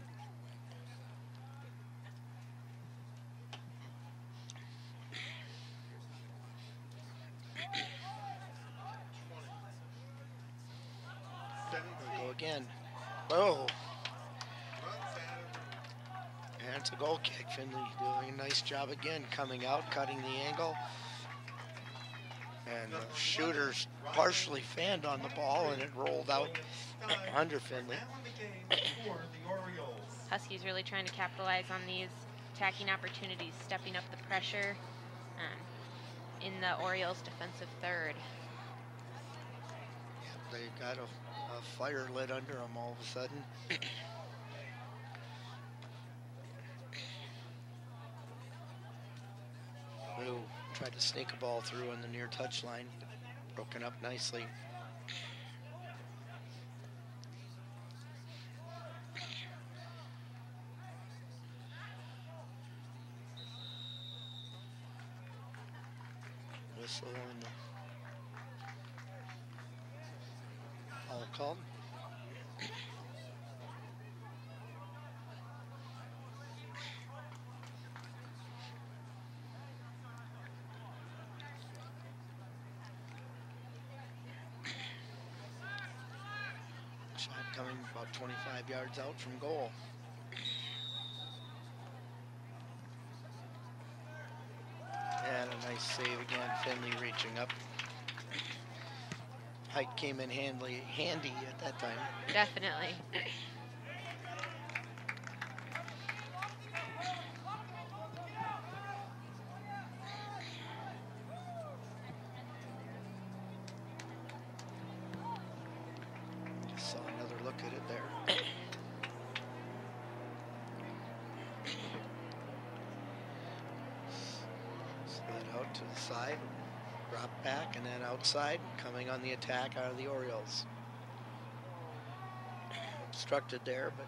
Go again. Oh. And it's a goal kick. Finley doing a nice job again, coming out, cutting the angle. And the shooter's partially fanned on the ball, and it rolled out under Finley. Huskies really trying to capitalize on these attacking opportunities, stepping up the pressure in the Orioles' defensive third. They got a fire lit under them all of a sudden. Blue tried to snake a ball through on the near touch line. Broken up nicely. Whistle and all called. Shot coming about 25 yards out from goal. And a nice save again, Finley reaching up. Height came in handy at that time. Definitely. Just saw another look at it there. Slid out to the side, drop back, and then outside, coming on the attack out of the Orioles. Obstructed there, but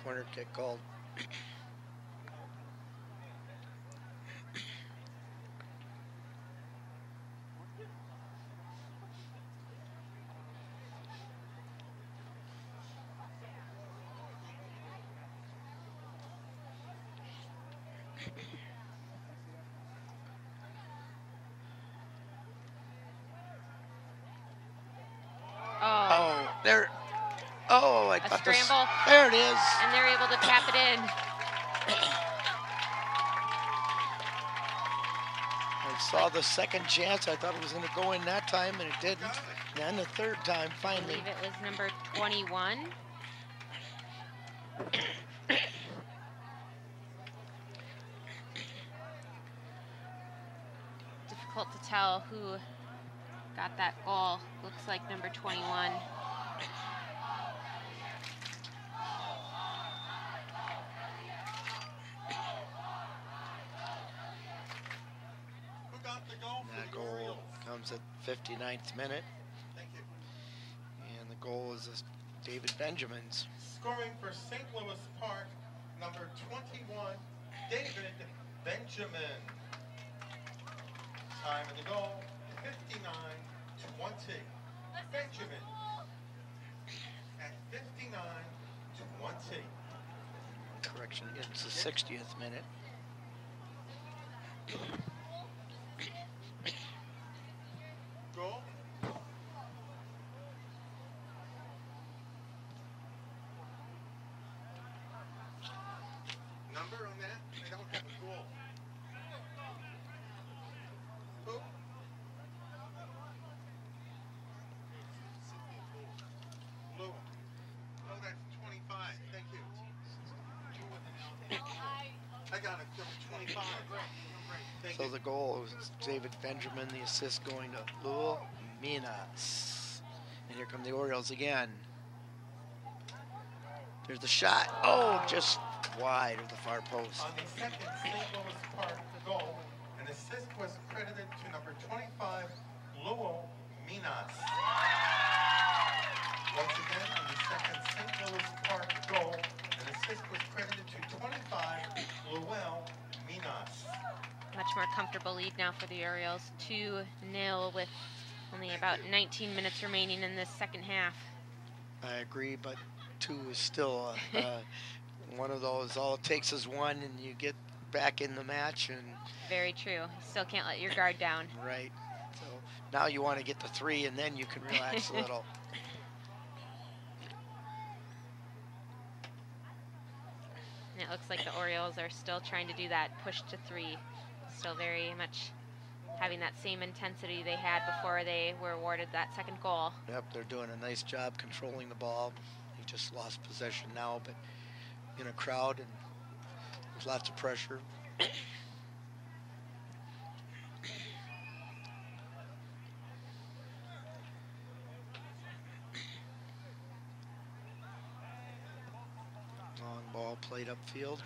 corner kick called. Oh, there. Oh, I thought this. scramble. There it is. And they're able to tap it in. I saw the second chance. I thought it was going to go in that time, and it didn't. And the third time, I finally. believe it was number 21. Difficult to tell who got that goal. Looks like number 21. That goal comes at 59th minute. And the goal is David Benjamin's. Scoring for St. Louis Park, number 21, David Benjamin. Time of the goal, 59-20. Benjamin at 59-20. Correction, it's the 60th minute. Goal. Number on that? They don't have a goal. Who? I got it. 25. Thank So you. the goal is David Benjamin, the assist going to Lul Minas. And here come the Orioles again. There's the shot. Oh, just wide of the far post. On the second St. Louis Park goal, an assist was credited to number 25, Lowell Minas. Once again, on the second St. Louis Park goal, an assist was credited to 25, Lowell Minas. Much more comfortable lead now for the Orioles. 2-0 with only about 19 minutes remaining in this second half. I agree, but 2 is still one of those. All it takes is 1, and you get back in the match. And Very true. You still can't let your guard down. right. So now you want to get to 3, and then you can relax a little. And it looks like the Orioles are still trying to do that push to 3. Still very much having that same intensity they had before they were awarded that second goal. Yep, they're doing a nice job controlling the ball. He just lost possession now, but in a crowd and there's lots of pressure. Long ball played upfield.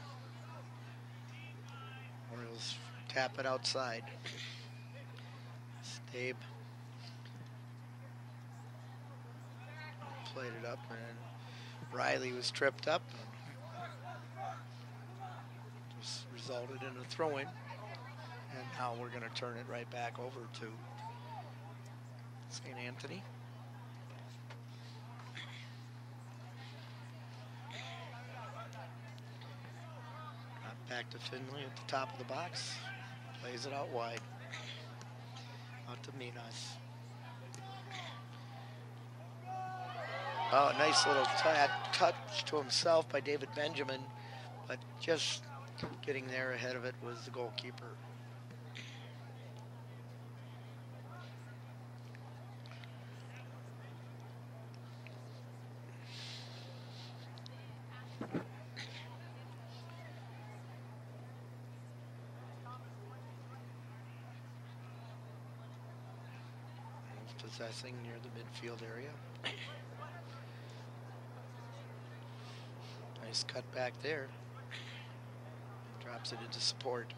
Orioles tap it outside. Stabe played it up, and Riley was tripped up. Just resulted in a throw-in. And now we're going to turn it right back over to St. Anthony. Back to Finley at the top of the box. Plays it out wide. Out to Minas. Oh, nice little touch to himself by David Benjamin, but just getting there ahead of it was the goalkeeper. Possessing near the midfield area. Nice cut back there. Drops it into support.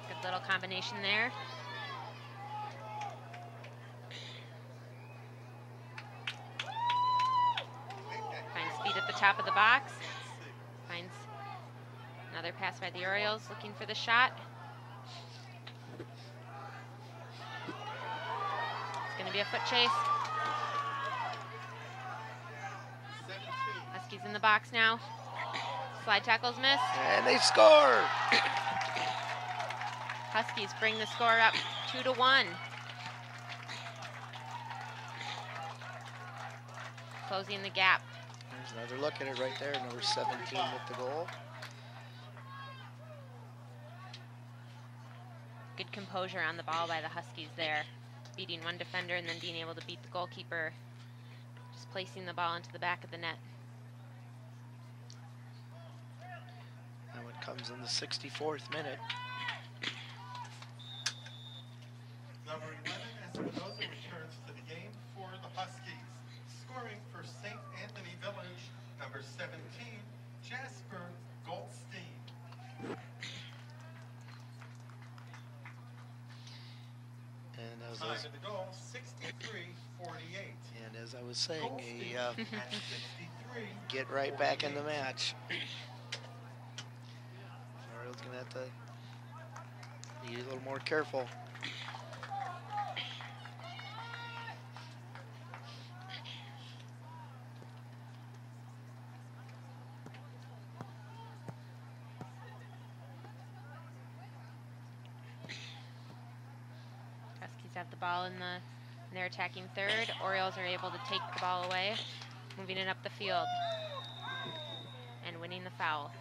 Good little combination there. Finds speed at the top of the box. Finds another pass by the Orioles, looking for the shot. It's going to be a foot chase. Huskies in the box now. Slide tackles missed. And they score! Huskies bring the score up 2-1. Closing the gap. There's another look at it right there. Number 17 with the goal. Good composure on the ball by the Huskies there. Beating one defender and then being able to beat the goalkeeper. Just placing the ball into the back of the net. And it comes in the 64th minute. Number 11, Espinoza returns to the game for the Huskies. Scoring for St. Anthony Village, number 17, Jasper Goldstein. And as Time I, of the goal, 63-48. and as I was saying, Goldstein a at 63. get right back in the match. Orioles gonna have to be a little more careful. Huskies have the ball in their attacking third. Orioles are able to take the ball away, moving it up the field and winning the foul.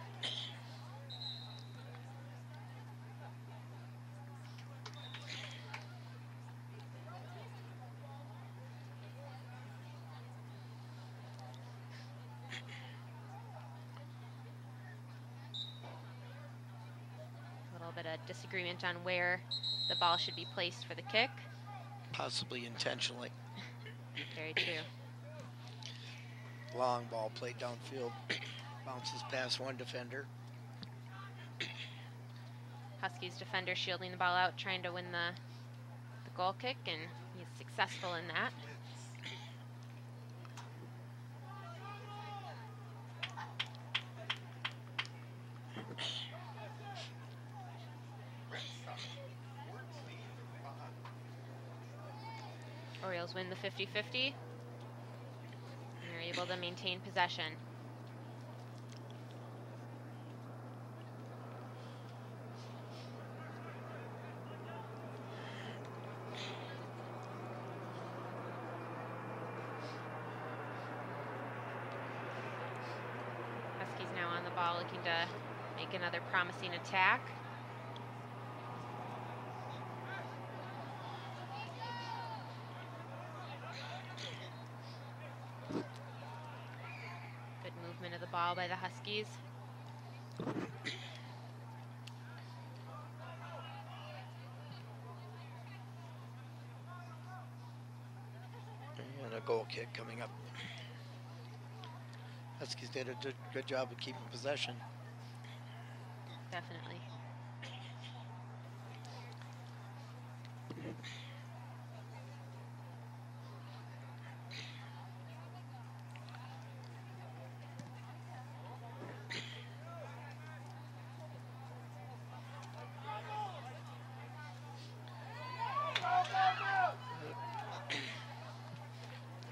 bit of disagreement on where the ball should be placed for the kick. Possibly intentionally. Very true. Long ball played downfield. Bounces past one defender. Huskies defender shielding the ball out, trying to win the goal kick, and he's successful in that. Orioles win the 50-50. They're able to maintain possession. Huskies now on the ball, looking to make another promising attack. Good movement of the ball by the Huskies. And a goal kick coming up. Huskies did a good job of keeping possession. Definitely.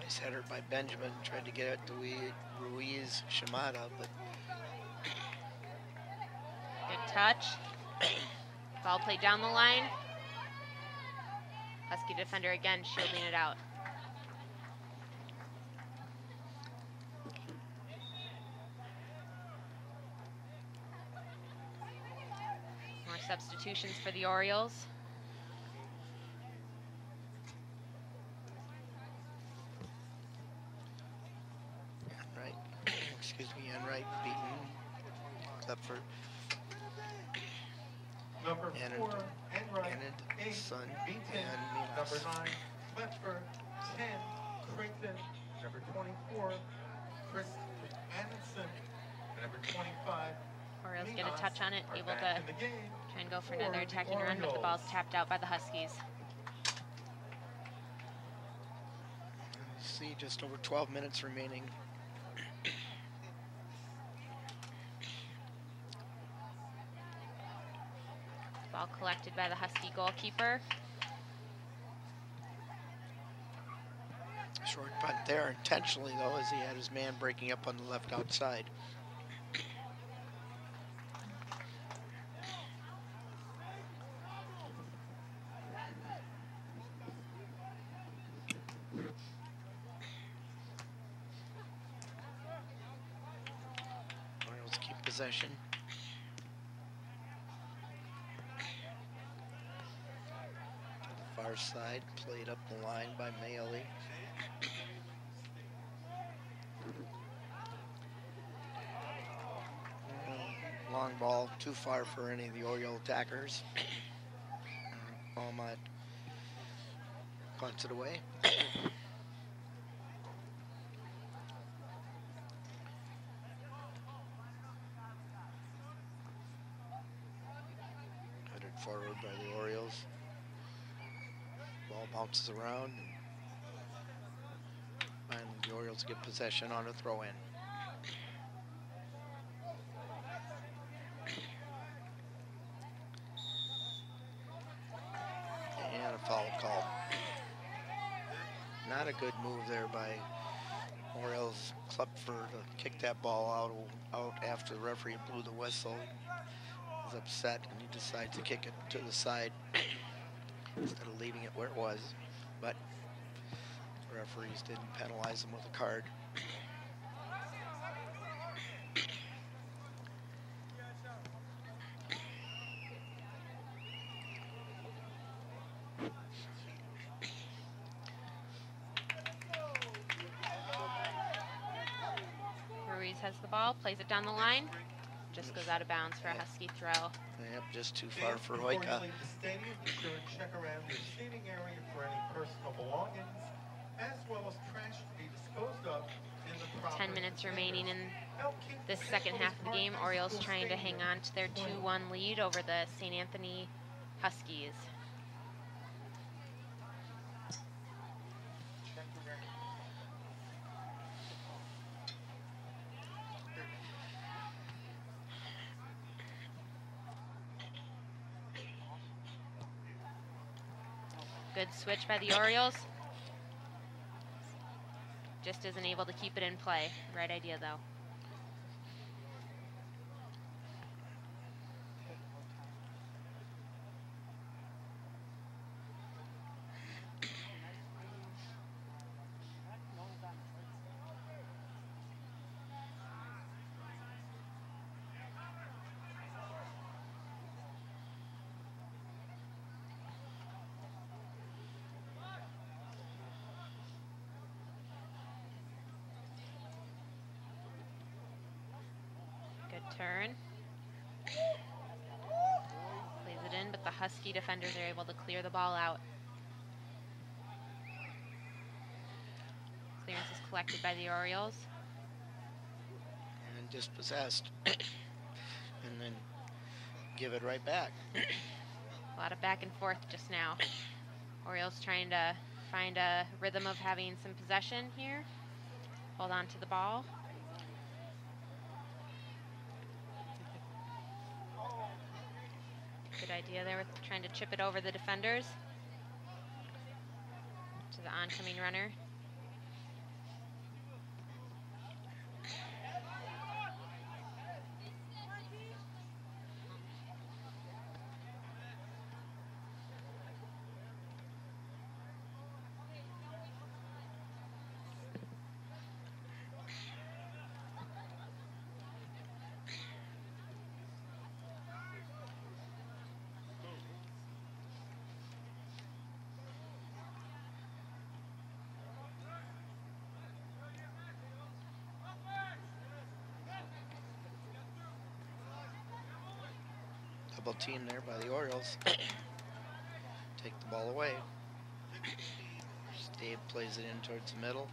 Nice header by Benjamin. Tried to get it to Ruiz Shimada, but Good touch. Ball played down the line. Husky defender again shielding it out. More substitutions for the Orioles. Enright, excuse me, Enright beaten. Except for Number Anand- 4, Enright, Anand, 8, Son, Beaton. and Number Minas. 9, Klepfer, 10, Creighton. Number 24, Chris Anderson. And number 25, Orioles get a Minas touch on it, are able back to in the game try and go for for another the attacking run, but the ball's Orioles. tapped out by the Huskies. See, just over 12 minutes remaining. Ball collected by the Husky goalkeeper. Short punt there intentionally, though, as he had his man breaking up on the left outside. Orioles keep possession. To the far side, played up the line by Mailey. Long ball, too far for any of the Oriole attackers. Almont punts it away. Headed forward by the Orioles. Ball bounces around. And the Orioles get possession on a throw-in. And a foul call. Not a good move there by Orioles Klepfer to kick that ball out after the referee blew the whistle. He was upset and he decided to kick it to the side instead of leaving it where it was. But the referees didn't penalize him with a card. Ruiz has the ball, plays it down the line. Just goes out of bounds for a Husky throw. Yep, just too far for Before you Hoika. leave the stadium, be sure and check around your seating area for any personal belongings, as well as trash to be disposed of in the proper 10 minutes remaining in Help keep this St. second Louis half of the Park game. High Orioles School trying to hang Stadium on to their 2-1 lead over the St. Anthony Huskies. Good switch by the Orioles. Just isn't able to keep it in play. Right idea, though. Good turn. Plays it in, but the Husky defenders are able to clear the ball out. Clearance is collected by the Orioles. And dispossessed. And then give it right back. A lot of back and forth just now. Orioles trying to find a rhythm of having some possession here. Hold on to the ball. Good idea there with trying to chip it over the defenders to the oncoming runner. Double team there by the Orioles. Take the ball away. Dave plays it in towards the middle,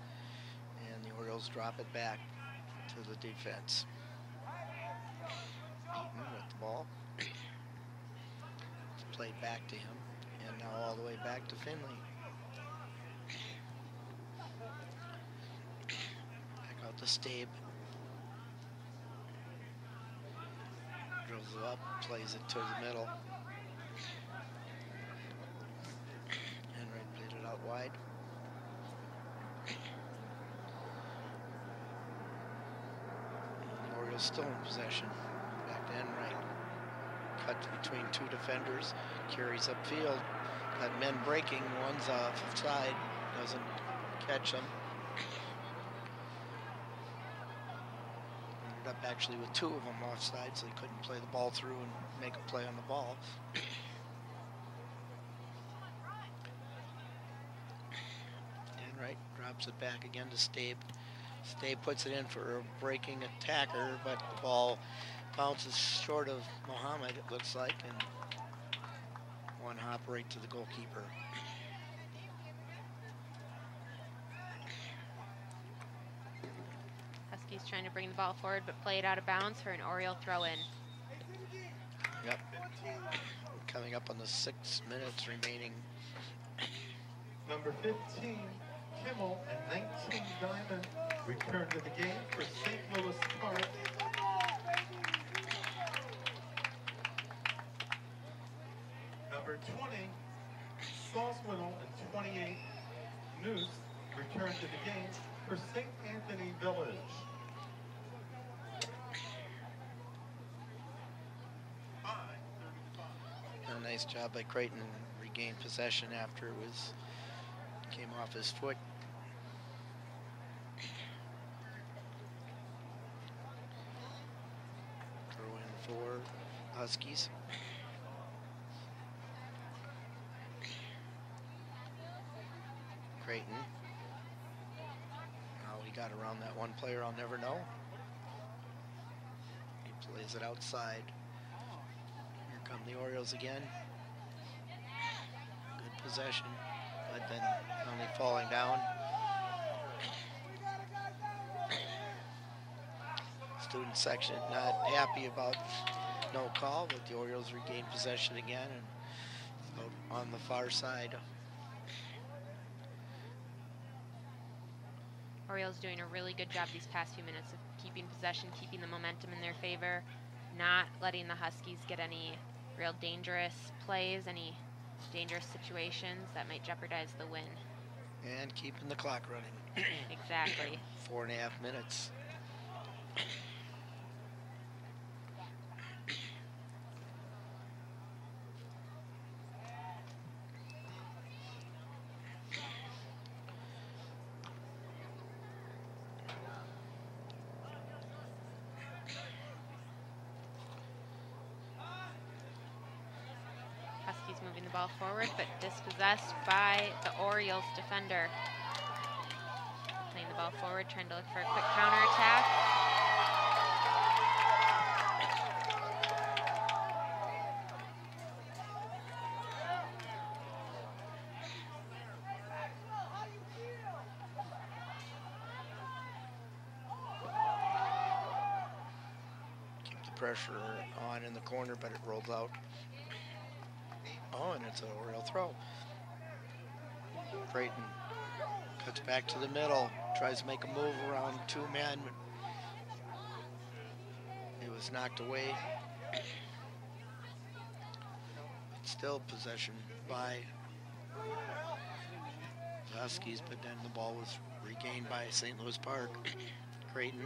and the Orioles drop it back to the defense. Beaton with the ball. It's played back to him, and now all the way back to Finley. Back out to Stabe. Drills it up, plays it to the middle. Enright played it out wide. And the Orioles still in possession. Back to Enright. Cut between two defenders. Carries upfield. Got men breaking. One's offside. Doesn't catch them. Ended up actually with two of them offside, so he couldn't play the ball through and make a play on the ball. Enright drops it back again to Stabe. Stabe puts it in for a breaking attacker, but the ball bounces short of Muhammad, it looks like, and one hop right to the goalkeeper. Huskies trying to bring the ball forward, but play it out of bounds for an Oriole throw-in. Yep. Coming up on the 6 minutes remaining. Number 15, Kimmel, and 19, Diamond return to the game for St. Louis Park. Number 20, Sawswinnel, and 28, Noose return to the game for St. Anthony Village. A nice job by Creighton, regained possession after it came off his foot. Throw in for Huskies. Creighton. How he got around that one player, I'll never know. He Plays it outside. Here come the Orioles again. Good possession, but then only falling down. Student section not happy about no call, but the Orioles regain possession again and out on the far side. Orioles doing a really good job these past few minutes of keeping possession, keeping the momentum in their favor, not letting the Huskies get any real dangerous plays, any dangerous situations that might jeopardize the win. And keeping the clock running. Exactly. 4.5 minutes. Huskies moving the ball forward, but dispossessed by the Orioles defender. Playing the ball forward, trying to look for a quick counterattack. Keep the pressure on in the corner, but it rolls out. Oh, and it's an Oriole throw. Creighton cuts back to the middle, tries to make a move around two men. It was knocked away. It's still possession by the Huskies, but then the ball was regained by St. Louis Park. Creighton.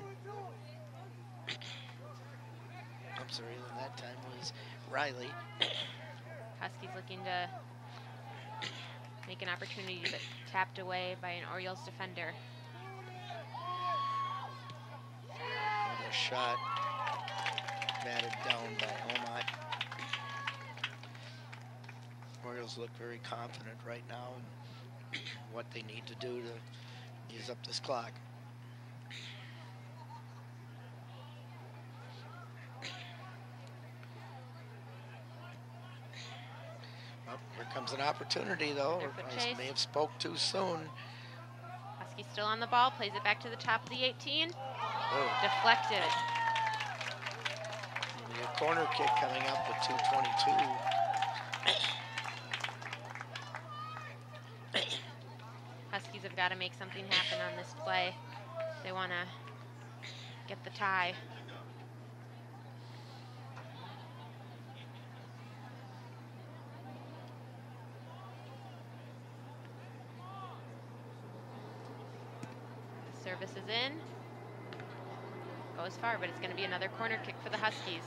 I'm sorry, that time was Riley. Huskies looking to make an opportunity, but tapped away by an Orioles defender. And a shot batted down by Omot. Orioles look very confident right now in what they need to do to use up this clock. Here comes an opportunity, though. I may have spoke too soon. Husky still on the ball, plays it back to the top of the 18. Oh. Deflected. Maybe a corner kick coming up with 2:22. Huskies have got to make something happen on this play. They want to get the tie. Service is in. Goes far, but it's going to be another corner kick for the Huskies.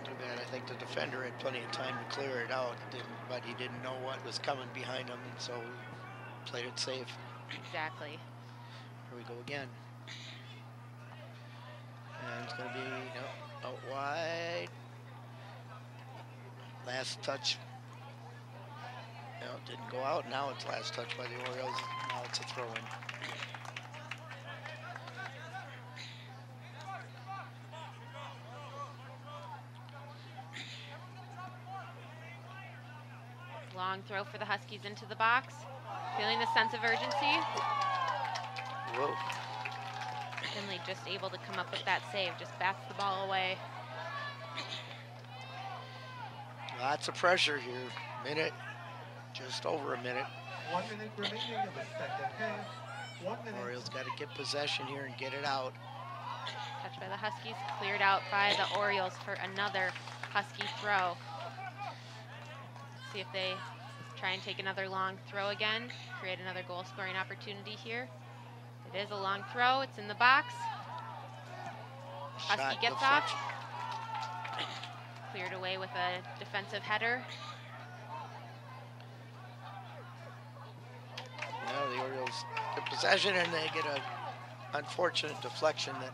Too bad. I think the defender had plenty of time to clear it out, but he didn't know what was coming behind him, and so he played it safe. Exactly. Here we go again. And it's going to be out wide. Last touch. No, it didn't go out. Now it's last touch by the Orioles. Now it's a throw-in. Long throw for the Huskies into the box. Feeling the sense of urgency. Whoa. Finley just able to come up with that save. Just bats the ball away. Lots of pressure here. Minute, just over a minute. 1 minute remaining in the second half. 1 minute. Orioles got to get possession here and get it out. Touched by the Huskies, cleared out by the Orioles for another Husky throw. See if they try and take another long throw again, create another goal scoring opportunity here. It is a long throw, it's in the box. Husky Shot gets deflection. off. Cleared away with a defensive header. Now the Orioles get possession and they get an unfortunate deflection that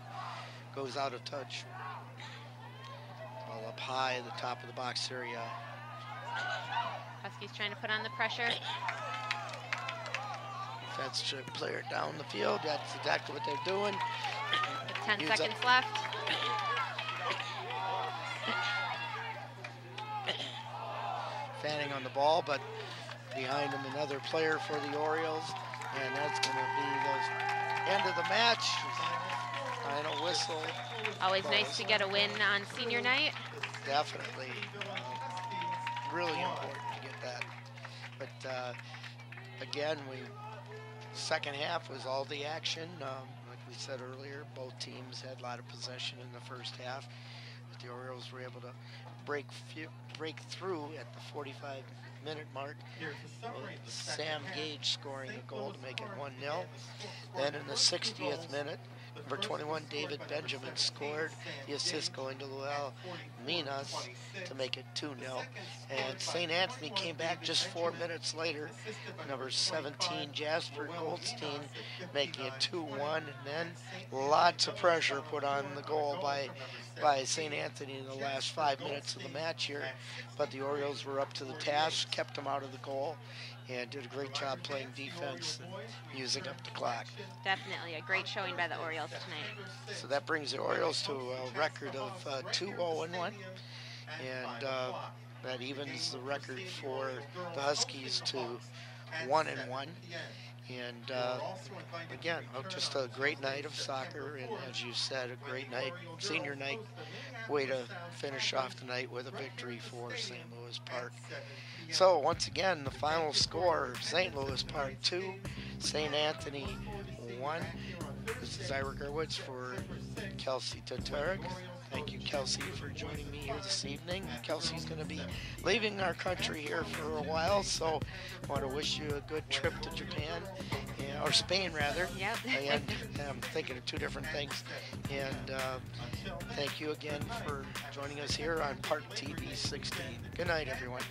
goes out of touch. Ball up high at the top of the box area. Huskies trying to put on the pressure. Defense should play it down the field. That's exactly what they're doing. With 10 Use seconds up. left. hang on the ball, but behind him another player for the Orioles, and that's going to be the end of the match. Final whistle. Always nice to get a win on senior night. Definitely. Really important to get that. But again, second half was all the action. Like we said earlier, both teams had a lot of possession in the first half. But the Orioles were able to break through at the 45-minute mark. Sam Gage scoring a goal to make it 1-0. Then in the 60th minute, number 21, David Benjamin scored, the assist going to Luel Minas to make it 2-0. And St. Anthony came back just 4 minutes later. Number 17, Jasper Goldstein, making it 2-1. And then lots of pressure put on the goal by St. Anthony in the last 5 minutes of the match here. But the Orioles were up to the task, kept them out of the goal, and did a great job playing defense and using up the clock. Definitely a great showing by the Orioles tonight. So that brings the Orioles to a record of 2-0-1, and that evens the record for the Huskies to 1-1. And again, just a great night of soccer, and as you said, a great night, senior night, way to finish off the night with a victory for St. Louis Park. So once again, the final score, St. Louis Park 2, St. Anthony 1. This is Ira Gerwitz for Kelsey Tatarek. Thank you, Kelsey, for joining me here this evening. Kelsey's going to be leaving our country here for a while, so I want to wish you a good trip to Japan, or Spain, rather. Yep. And I'm thinking of two different things. And thank you again for joining us here on ParkTV 16. Good night, everyone.